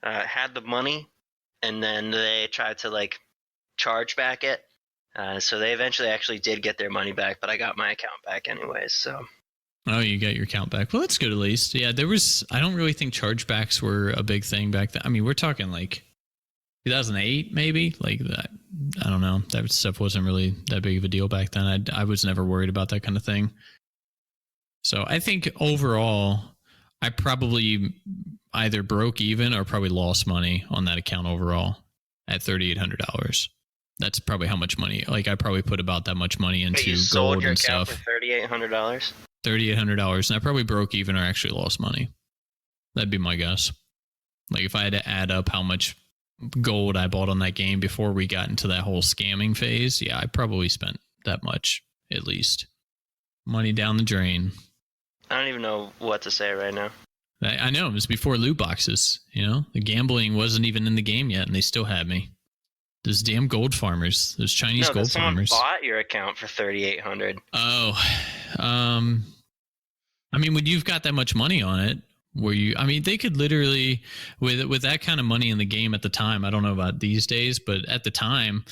C: Had the money, and then they tried to like charge back it. So they eventually actually did get their money back, but I got my account back anyways. So.
A: Oh, you got your account back. Well, that's good at least. Yeah, I don't really think chargebacks were a big thing back then. I mean, we're talking like 2008 maybe, like that. I don't know. That stuff wasn't really that big of a deal back then. I was never worried about that kind of thing. So I think overall, I probably either broke even or probably lost money on that account overall at $3,800. That's probably how much money. Like, I probably put about that much money into
C: you sold
A: gold
C: your
A: and
C: account
A: stuff.
C: for $3,800.
A: $3,800, and I probably broke even or actually lost money. That'd be my guess. Like, if I had to add up how much gold I bought on that game before we got into that whole scamming phase, yeah, I probably spent that much at least. Money down the drain.
C: I don't even know what to say right now.
A: I know, it was before loot boxes. The gambling wasn't even in the game yet, and they still had me. Those damn gold farmers, those Chinese gold farmers.
C: Someone bought your account for $3,800.
A: Oh, I mean, when you've got that much money on it, they could literally, with that kind of money in the game at the time, I don't know about these days, but at the time,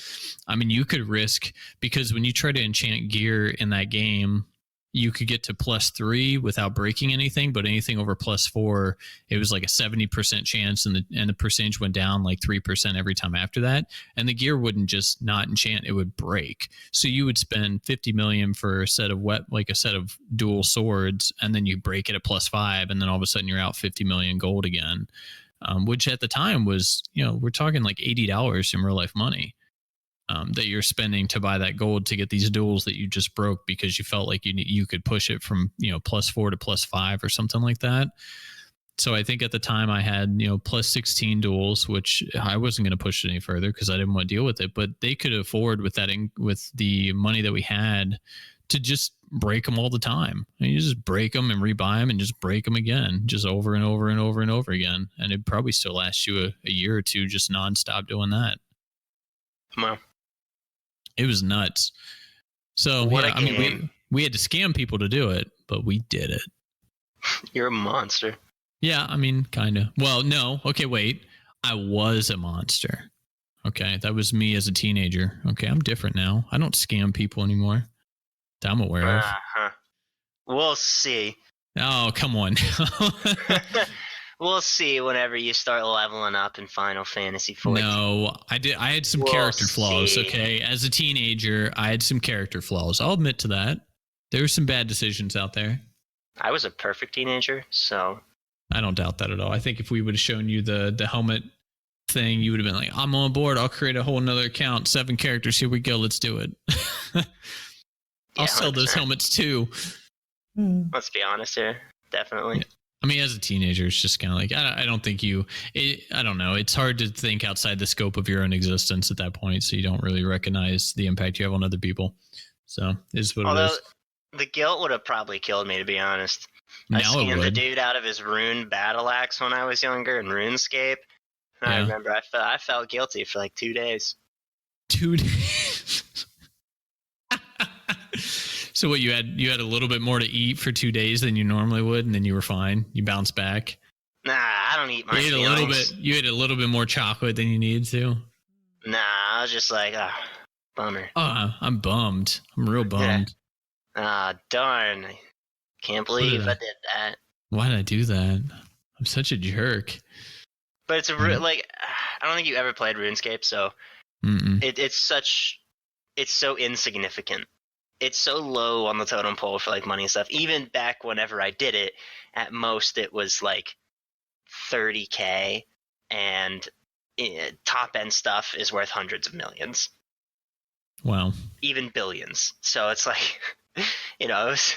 A: I mean, you could risk, because when you try to enchant gear in that game, you could get to +3 without breaking anything, but anything over +4, it was like a 70% chance, and the percentage went down like 3% every time after that. And the gear wouldn't just not enchant, it would break. So you would spend 50 million for a set of a set of dual swords, and then you break it at +5, and then all of a sudden you're out 50 million gold again. Which at the time was, we're talking like $80 in real life money. That you're spending to buy that gold to get these duels that you just broke because you felt like you could push it from +4 to +5 or something like that. So I think at the time I had +16 duels, which I wasn't going to push it any further because I didn't want to deal with it. But they could afford with the money that we had to just break them all the time. You just break them and rebuy them and just break them again, just over and over and over and over again, and it'd probably still last you a year or two just nonstop doing that.
C: Wow.
A: It was nuts. So I mean, we had to scam people to do it, but we did it.
C: You're a monster.
A: Yeah, I mean, kind of. Well, no. Okay, wait. I was a monster. Okay, that was me as a teenager. Okay, I'm different now. I don't scam people anymore that I'm aware of.
C: We'll see.
A: Oh, come on.
C: We'll see whenever you start leveling up in Final Fantasy XIV.
A: No, I did. I had some character flaws. Okay, as a teenager, I had some character flaws. I'll admit to that. There were some bad decisions out there.
C: I was a perfect teenager, so
A: I don't doubt that at all. I think if we would have shown you the helmet thing, you would have been like, "I'm on board. I'll create a whole nother account. 7 characters. Here we go. Let's do it." I'll sell those helmets too.
C: Let's be honest here. Definitely.
A: Yeah. I mean, as a teenager, it's just kind of like, I don't think I don't know. It's hard to think outside the scope of your own existence at that point. So you don't really recognize the impact you have on other people. So it's what it is.
C: The guilt would have probably killed me, to be honest. I scammed the dude out of his rune battle axe when I was younger in RuneScape. And I remember I felt guilty for like 2 days.
A: 2 days? So what, you had a little bit more to eat for 2 days than you normally would, and then you were fine? You bounced back?
C: Nah, I don't eat my feelings.
A: You ate a little bit more chocolate than you needed to?
C: Nah, I was just like, bummer.
A: Oh, I'm bummed. I'm real bummed.
C: Darn. Can't believe I did that.
A: Why did I do that? I'm such a jerk.
C: But it's I don't think you ever played RuneScape, so it's so insignificant. It's so low on the totem pole for like money and stuff. Even back whenever I did it, at most it was like 30K, and top end stuff is worth hundreds of millions.
A: Wow. Even
C: billions. So it's like, it's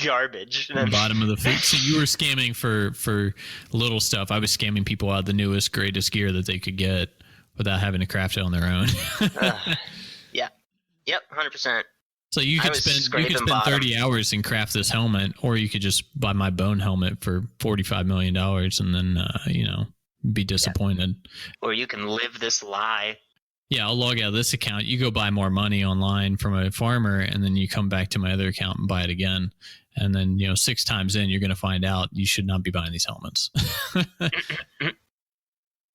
C: garbage.
A: Bottom of the food. So you were scamming for little stuff. I was scamming people out of the newest, greatest gear that they could get without having to craft it on their own.
C: Yeah. Yep, 100%.
A: So you could spend 30 hours and craft this helmet, or you could just buy my bone helmet for $45 million and then, be disappointed.
C: Yeah. Or you can live this lie.
A: Yeah, I'll log out of this account. You go buy more money online from a farmer, and then you come back to my other account and buy it again. And then, 6 times in, you're going to find out you should not be buying these helmets.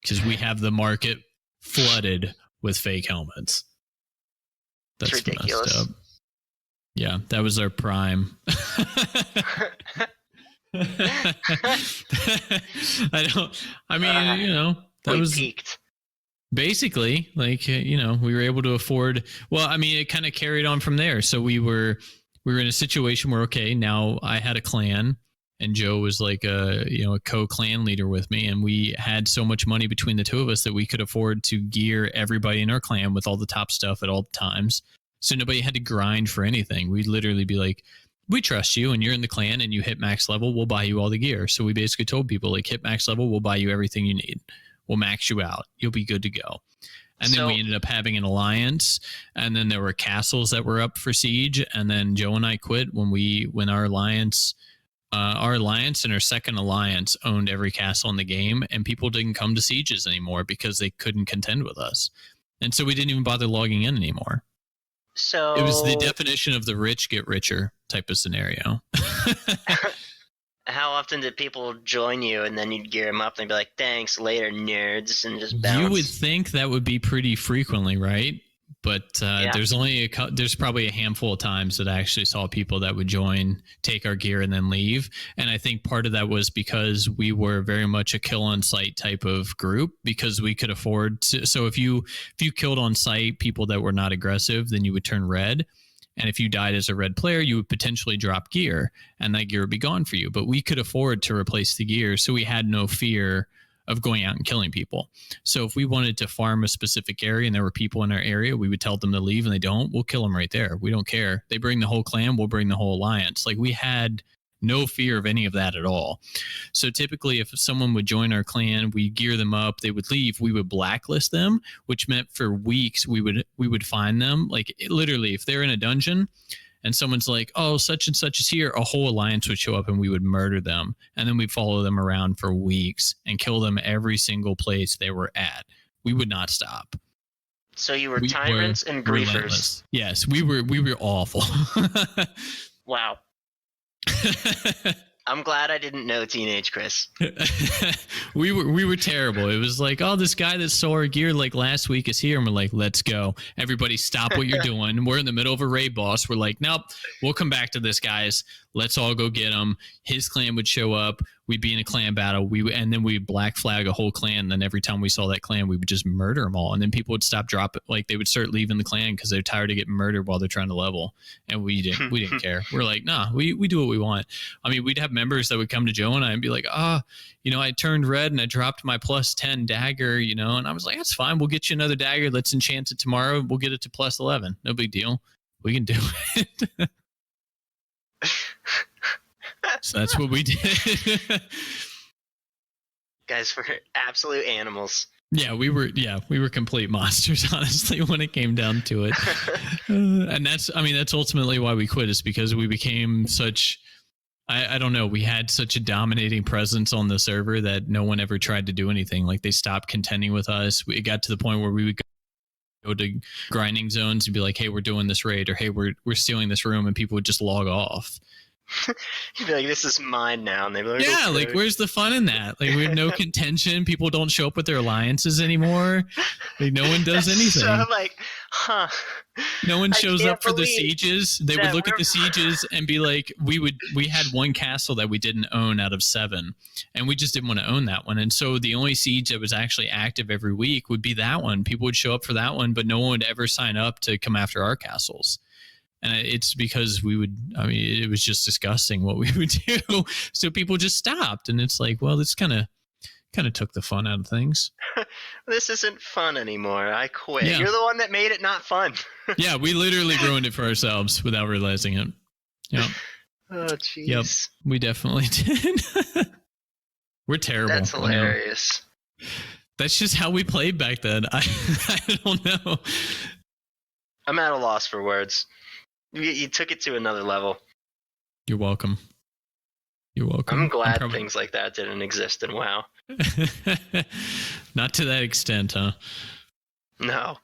A: Because we have the market flooded with fake helmets. That's
C: ridiculous.
A: Messed up. Yeah, that was our prime. That was
C: peaked.
A: Basically, we were able to afford. Well, I mean, it kind of carried on from there. So we were in a situation where, okay, now I had a clan, and Joe was like a co-clan leader with me, and we had so much money between the two of us that we could afford to gear everybody in our clan with all the top stuff at all times. So nobody had to grind for anything. We'd literally be like, we trust you, and you're in the clan, and you hit max level, we'll buy you all the gear. So we basically told people, like, hit max level, we'll buy you everything you need. We'll max you out. You'll be good to go. And then we ended up having an alliance, and then there were castles that were up for siege, and then Joe and I quit when our alliance and our second alliance owned every castle in the game, and people didn't come to sieges anymore because they couldn't contend with us. And so we didn't even bother logging in anymore.
C: So
A: it was the definition of the rich get richer type of scenario.
C: How often did people join you, and then you'd gear them up and they'd be like, thanks, later, nerds, and just bounce?
A: You would think that would be pretty frequently, right? But there's probably a handful of times that I actually saw people that would join, take our gear, and then leave. And I think part of that was because we were very much a kill on site type of group, because we could afford to. So if you killed on site people that were not aggressive, then you would turn red. And if you died as a red player, you would potentially drop gear, and that gear would be gone for you. But we could afford to replace the gear, so we had no fear of going out and killing people. So if we wanted to farm a specific area and there were people in our area, we would tell them to leave, and they don't, we'll kill them right there. We don't care. They bring the whole clan, we'll bring the whole alliance. Like, we had no fear of any of that at all. So typically if someone would join our clan, we gear them up, they would leave, we would blacklist them, which meant for weeks we would find them. Like, literally, if they're in a dungeon and someone's like, oh, such and such is here, a whole alliance would show up and we would murder them. And then we'd follow them around for weeks and kill them every single place they were at. We would not stop.
C: So you were tyrants and griefers.
A: Relentless. Yes, we were awful.
C: Wow. I'm glad I didn't know Teenage Chris.
A: we were terrible. It was like, oh, this guy that stole our gear like last week is here, and we're like, let's go. Everybody stop what you're doing. We're in the middle of a raid boss. We're like, nope, we'll come back to this, guys. Let's all go get him. His clan would show up. We'd be in a clan battle. And then we'd black flag a whole clan. And then every time we saw that clan, we would just murder them all. And then people would stop dropping. Like, they would start leaving the clan because they're tired of getting murdered while they're trying to level. And we didn't care. We're like, nah, we do what we want. I mean, we'd have members that would come to Joe and I and be like, I turned red and I dropped my +10 dagger, and I was like, that's fine. We'll get you another dagger. Let's enchant it tomorrow. We'll get it to +11. No big deal. We can do it. So that's what we did.
C: Guys were absolute animals.
A: Yeah, we were complete monsters, honestly, when it came down to it. And that's ultimately why we quit, is because we became such, I don't know, we had such a dominating presence on the server that no one ever tried to do anything. Like, they stopped contending with us. It got to the point where we would go to grinding zones and be like, hey, we're doing this raid, or hey, we're stealing this room, and people would just log off.
C: You'd be like, this is mine now, and they'd be like,
A: yeah,
C: okay.
A: like, where's the fun in that? Like, we have no contention. People don't show up with their alliances anymore. Like, no one does anything.
C: So I'm like,
A: no one shows up for the sieges. They would look at the sieges and be like, we had one castle that we didn't own out of 7, and we just didn't want to own that one. And so the only siege that was actually active every week would be that one. People would show up for that one, but no one would ever sign up to come after our castles. And it's because it was just disgusting what we would do. So people just stopped. And it's like, well, this kind of took the fun out of things.
C: This isn't fun anymore. I quit.
A: Yeah.
C: You're the one that made it not fun.
A: Yeah, we literally ruined it for ourselves without realizing it. Yeah.
C: Oh, jeez.
A: Yep, we definitely did. We're terrible.
C: That's hilarious.
A: That's just how we played back then. I don't know.
C: I'm at a loss for words. You took it to another level.
A: You're welcome.
C: I'm glad things like that didn't exist in WoW.
A: Not to that extent, huh?
C: No.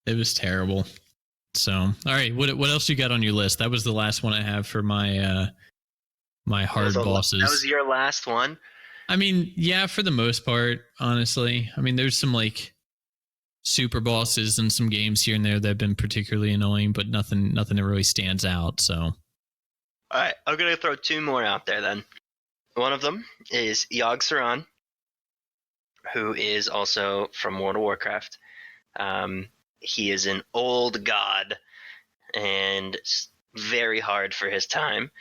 A: It was terrible. So, all right, what else you got on your list? That was the last one I have for my my hard bosses.
C: That was your last one?
A: I mean, yeah, for the most part, honestly. I mean, there's some like super bosses and some games here and there that have been particularly annoying, but nothing that really stands out. So,
C: all right, I'm gonna throw 2 more out there then. One of them is Yogg-Saron, who is also from World of Warcraft. He is an old god and very hard for his time.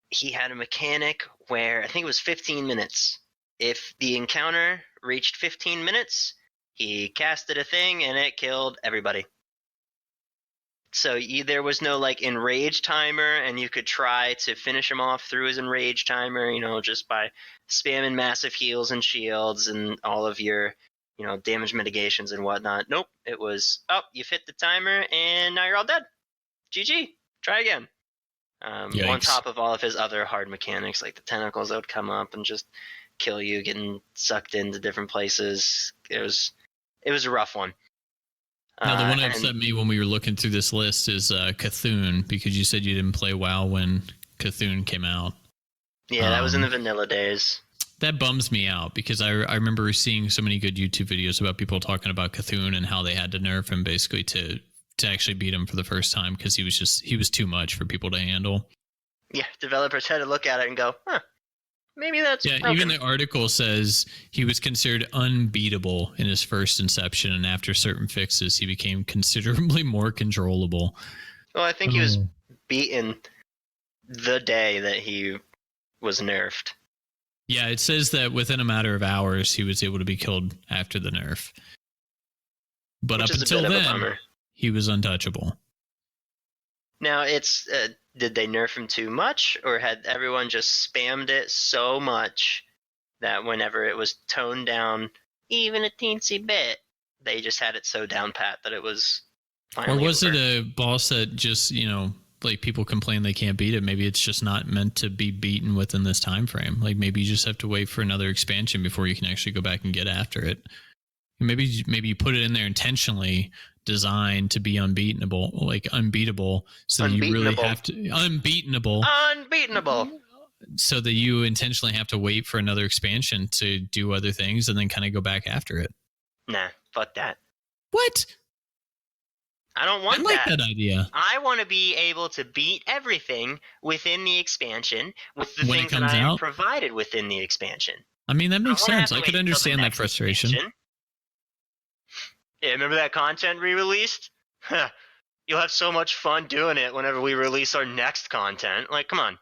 C: He had a mechanic where I think it was 15 minutes. If the encounter reached 15 minutes, he casted a thing and it killed everybody. So there was no like enrage timer, and you could try to finish him off through his enrage timer, just by spamming massive heals and shields and all of your, damage mitigations and whatnot. Nope, it was, you've hit the timer and now you're all dead. GG, try again. On top of all of his other hard mechanics, like the tentacles that would come up and just kill you, getting sucked into different places. It was a rough one.
A: Now, the one that upset me when we were looking through this list is Cthulhu, because you said you didn't play WoW when Cthulhu came out.
C: Yeah, that was in the vanilla days.
A: that bums me out because I remember seeing so many good YouTube videos about people talking about Cthulhu and how they had to nerf him basically to actually beat him for the first time because he was too much for people to handle.
C: Yeah, developers had to look at it and go, huh, maybe that's broken.
A: Even the article says he was considered unbeatable in his first inception, and after certain fixes, he became considerably more controllable.
C: Well, I think he was beaten the day that he was nerfed.
A: Yeah, it says that within a matter of hours, he was able to be killed after the nerf. But
C: Which
A: up
C: is a
A: until
C: bit of a
A: then,
C: bummer.
A: he was untouchable.
C: Now, it's did they nerf him too much, or had everyone just spammed it so much that whenever it was toned down even a teensy bit, they just had it so down pat that it was finally
A: Or was
C: over?
A: it a boss that just, like people complain they can't beat it? Maybe it's just not meant to be beaten within this time frame. Like maybe you just have to wait for another expansion before you can actually go back and get after it. Maybe you put it in there intentionally designed to be unbeatable, so that you really have to unbeatable, so that you intentionally have to wait for another expansion to do other things and then kind of go back after it.
C: Nah, fuck that.
A: What?
C: I don't want
A: I like that idea.
C: I want to be able to beat everything within the expansion with the
A: When it
C: things that
A: comes
C: I am
A: out?
C: provided within the expansion.
A: I mean, that makes
C: I wanna have
A: sense.
C: to
A: I could
C: wait until the
A: understand that
C: next
A: frustration.
C: expansion. Yeah, remember that content re-released? You'll have so much fun doing it whenever we release our next content. Like, come on.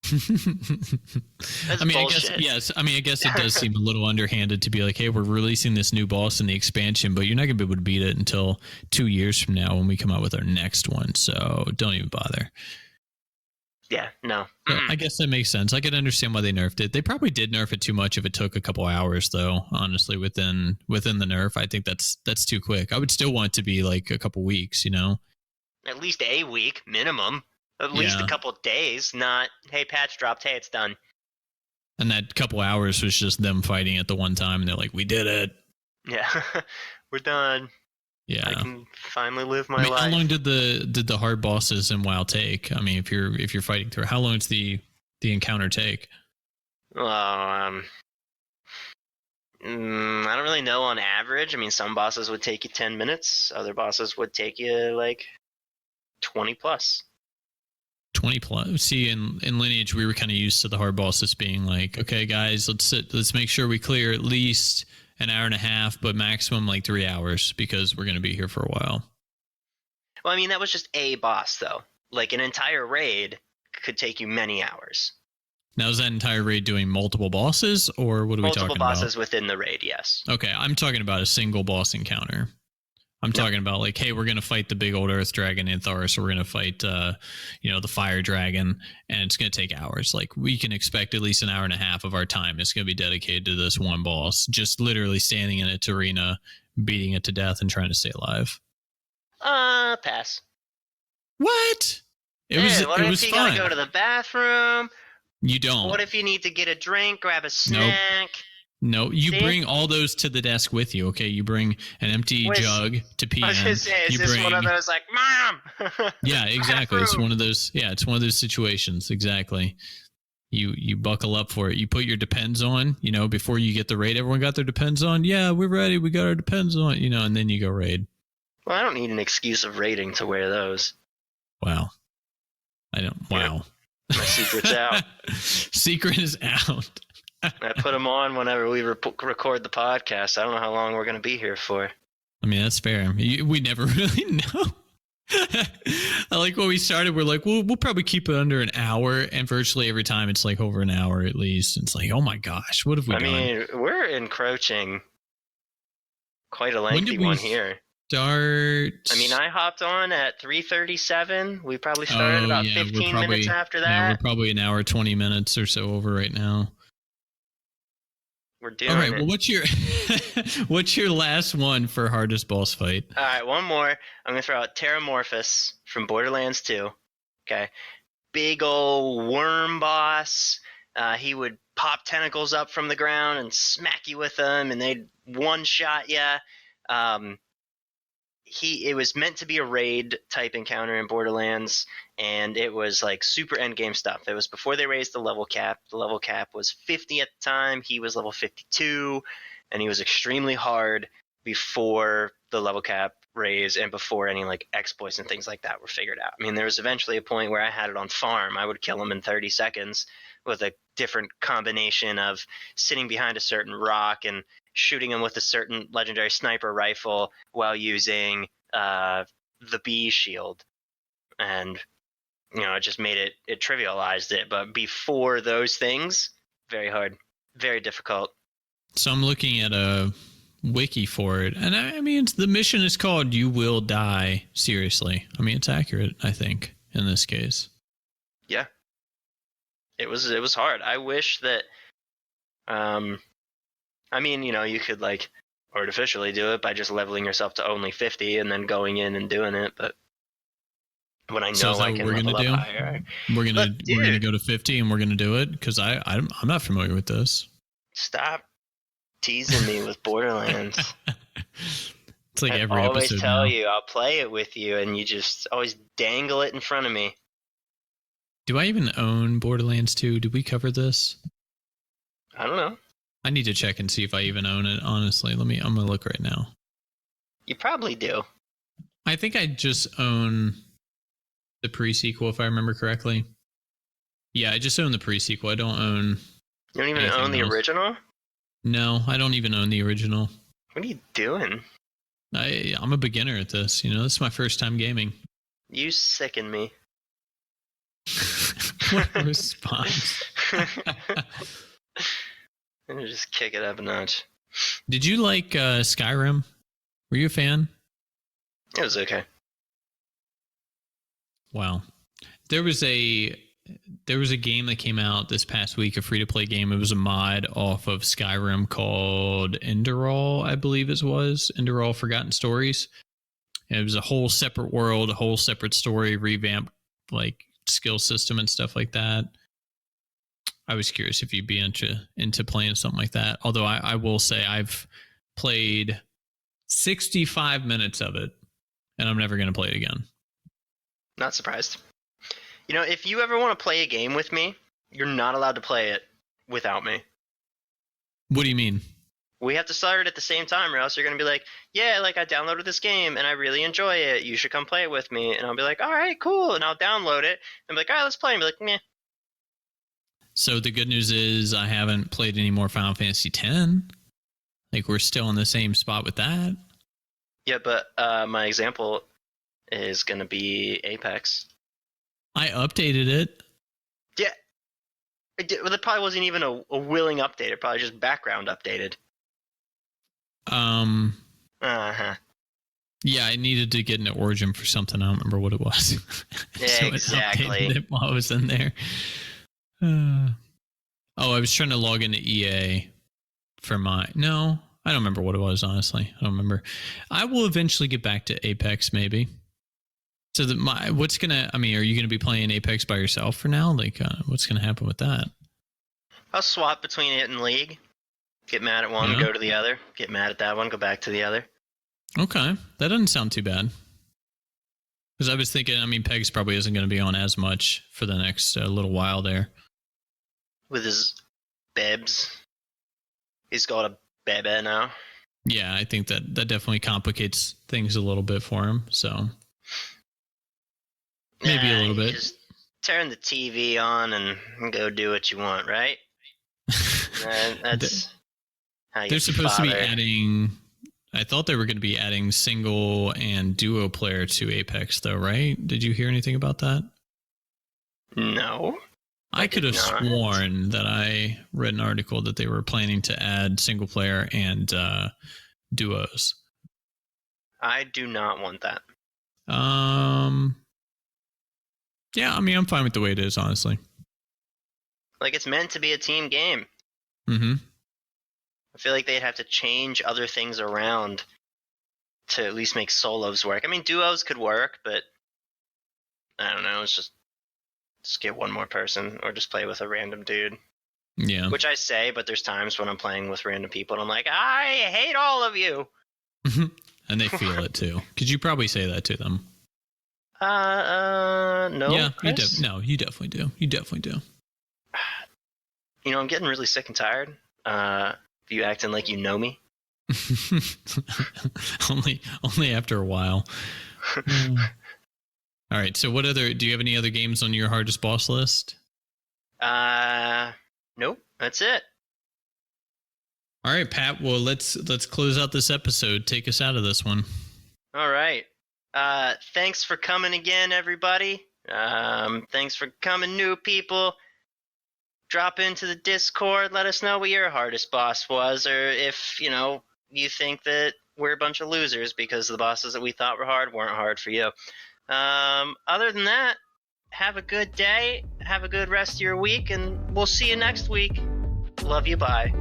C: That's
A: I mean,
C: bullshit.
A: I guess it does seem a little underhanded to be like, hey, we're releasing this new boss in the expansion, but you're not going to be able to beat it until 2 years from now when we come out with our next one. So don't even bother.
C: Yeah, no.
A: So I guess that makes sense. I could understand why they nerfed it. They probably did nerf it too much if it took a couple hours, though. Honestly, within the nerf, I think that's too quick. I would still want it to be like a couple weeks,
C: At least a week minimum. At least a couple days. Not, hey, patch dropped. Hey, it's done.
A: And that couple hours was just them fighting at the one time, and they're like, "We did it."
C: Yeah, we're done.
A: Yeah,
C: I can finally live my life.
A: How long did the hard bosses in WoW take? I mean, if you're fighting through, how long does the encounter take?
C: Well, I don't really know on average. I mean, some bosses would take you 10 minutes. Other bosses would take you like 20 plus.
A: 20 plus. See, in Lineage, we were kind of used to the hard bosses being like, okay, guys, let's make sure we clear at least an hour and a half, but maximum like 3 hours because we're going to be here for a while.
C: Well, I mean, that was just a boss, though. Like an entire raid could take you many hours.
A: Now, is that entire raid doing multiple bosses, or what are we talking about?
C: Multiple bosses within the raid, yes.
A: Okay, I'm talking about a single boss encounter. I'm talking about like, hey, we're going to fight the big old earth dragon Intharis, so we're going to fight, the fire dragon, and it's going to take hours. Like, we can expect at least an hour and a half of our time is going to be dedicated to this one boss, just literally standing in its arena, beating it to death, and trying to stay alive.
C: Pass.
A: What? It was
C: you
A: fun.
C: gotta go to the bathroom?
A: You don't.
C: What if you need to get a drink, grab a snack?
A: No, you bring all those to the desk with you, okay? You bring an empty jug to pee in.
C: I was gonna say, is this one of those like, Mom?
A: Yeah, exactly. It's one of those. Yeah, it's one of those situations. Exactly. You buckle up for it. You put your Depends on. Before you get the raid, everyone got their Depends on. Yeah, we're ready. We got our Depends on. And then you go raid.
C: Well, I don't need an excuse of raiding to wear those.
A: Wow. I don't. Wow.
C: My secret's out.
A: Secret is out.
C: I put them on whenever we record the podcast. I don't know how long we're going to be here for.
A: I mean, that's fair. We never really know. I like when we started, we're like, we'll probably keep it under an hour. And virtually every time it's like over an hour at least. It's like, oh my gosh, what have we done?
C: I mean, we're encroaching quite a lengthy one here.
A: Start.
C: I mean, I hopped on at 3:37. We probably started about 15 minutes after that.
A: Yeah, we're probably an hour, 20 minutes or so over right now.
C: We're doing
A: all right.
C: it.
A: Well, what's your last one for hardest boss fight?
C: All right, one more. I'm gonna throw out Terramorphous from Borderlands 2. Okay, big old worm boss. He would pop tentacles up from the ground and smack you with them, and they'd one-shot you. it was meant to be a raid type encounter in Borderlands, and it was like super endgame stuff. It was before they raised the level cap. The level cap was 50 at the time. He was level 52, and he was extremely hard before the level cap raise and before any like exploits and things like that were figured out. I mean, there was eventually a point where I had it on farm. I would kill him in 30 seconds with a different combination of sitting behind a certain rock and shooting him with a certain legendary sniper rifle while using the bee shield. And, you know, it just made it trivialized it. But before those things, very hard, very difficult.
A: So I'm looking at a wiki for it, and I mean, the mission is called "You Will Die." Seriously, I mean, it's accurate. I think in this case,
C: yeah, it was hard. I wish that, I mean, you know, you could like artificially do it by just leveling yourself to only 50 and then going in and doing it, but when I know
A: so is that
C: I
A: what
C: can
A: we're
C: level
A: gonna
C: up
A: do?
C: higher,
A: We're gonna
C: dude,
A: go to 50, and we're gonna do it because I'm not familiar with this.
C: stop teasing me with Borderlands.
A: It's like
C: I
A: every
C: always
A: episode
C: tell
A: now.
C: you I'll play it with you, and you just always dangle it in front of me.
A: Do I even own Borderlands 2? Did we cover this?
C: I don't know.
A: I need to check and see if I even own it. Honestly, I'm gonna look right now.
C: You probably do.
A: I think I just own the pre-sequel, if I remember correctly. Yeah, I just own the pre-sequel. I don't own.
C: You don't even
A: Anything
C: own the
A: else?
C: original?
A: No, I don't even own the original.
C: What are you doing?
A: I'm a beginner at this. You know, this is my first time gaming.
C: You sicken me.
A: What a response.
C: And just kick it up a notch.
A: Did you like Skyrim? Were you a fan?
C: It was okay.
A: Wow. There was a game that came out this past week, a free-to-play game. It was a mod off of Skyrim called Enderal, I believe it was. Enderal Forgotten Stories. And it was a whole separate world, a whole separate story, revamped like skill system and stuff like that. I was curious if you'd be into playing something like that. Although I will say I've played 65 minutes of it, and I'm never going to play it again.
C: Not surprised. You know, if you ever want to play a game with me, you're not allowed to play it without me.
A: What do you mean?
C: We have to start it at the same time, or else you're going to be like, yeah, like I downloaded this game and I really enjoy it. You should come play it with me. And I'll be like, all right, cool. And I'll download it and be like, all right, let's play. And be like, meh.
A: So the good news is I haven't played any more Final Fantasy X. Like, we're still in the same spot with that.
C: Yeah, but my example is going to be Apex.
A: I updated it.
C: Yeah. Well, it probably wasn't even a willing update. It probably just background updated. Uh-huh.
A: Yeah, I needed to get an origin for something. I don't remember what it was. So I
C: Exactly.
A: updated it while I was in there. I was trying to log into EA for No, I don't remember what it was, honestly. I don't remember. I will eventually get back to Apex, maybe. So are you going to be playing Apex by yourself for now? Like, what's going to happen with that?
C: I'll swap between it and League. Get mad at one,
A: Yeah.
C: go to the other. Get mad at that one, go back to the other.
A: Okay, that doesn't sound too bad. Because I was thinking, Pegs probably isn't going to be on as much for the next little while there.
C: With his bebs. He's got a bebe now.
A: Yeah, I think that definitely complicates things a little bit for him. So maybe a little bit.
C: Just turn the TV on and go do what you want, right? That's how you
A: They're supposed to be
C: father.
A: adding. I thought they were going to be adding single and duo player to Apex, though, right? Did you hear anything about that?
C: No.
A: I could have
C: not.
A: sworn that I read an article that they were planning to add single player and duos.
C: I do not want that.
A: Yeah, I'm fine with the way it is, honestly.
C: Like, it's meant to be a team game.
A: Mm-hmm.
C: I feel like they'd have to change other things around to at least make solos work. I mean, duos could work, but I don't know. It's just get one more person or just play with a random dude.
A: Yeah.
C: Which I say, but there's times when I'm playing with random people and I'm like, I hate all of you.
A: and they feel it too. Could you probably say that to them?
C: No.
A: Yeah,
C: Chris?
A: you definitely do. You definitely do.
C: You know, I'm getting really sick and tired. Of you acting like you know me.
A: only after a while. All right. So, do you have any other games on your hardest boss list?
C: Nope. That's it.
A: All right, Pat. Well, let's close out this episode. Take us out of this one.
C: All right. Thanks for coming again, everybody. Thanks for coming, new people. Drop into the Discord. Let us know what your hardest boss was, or if, you think that we're a bunch of losers because the bosses that we thought were hard weren't hard for you. Other than that, have a good day. Have a good rest of your week, and we'll see you next week. Love you. Bye.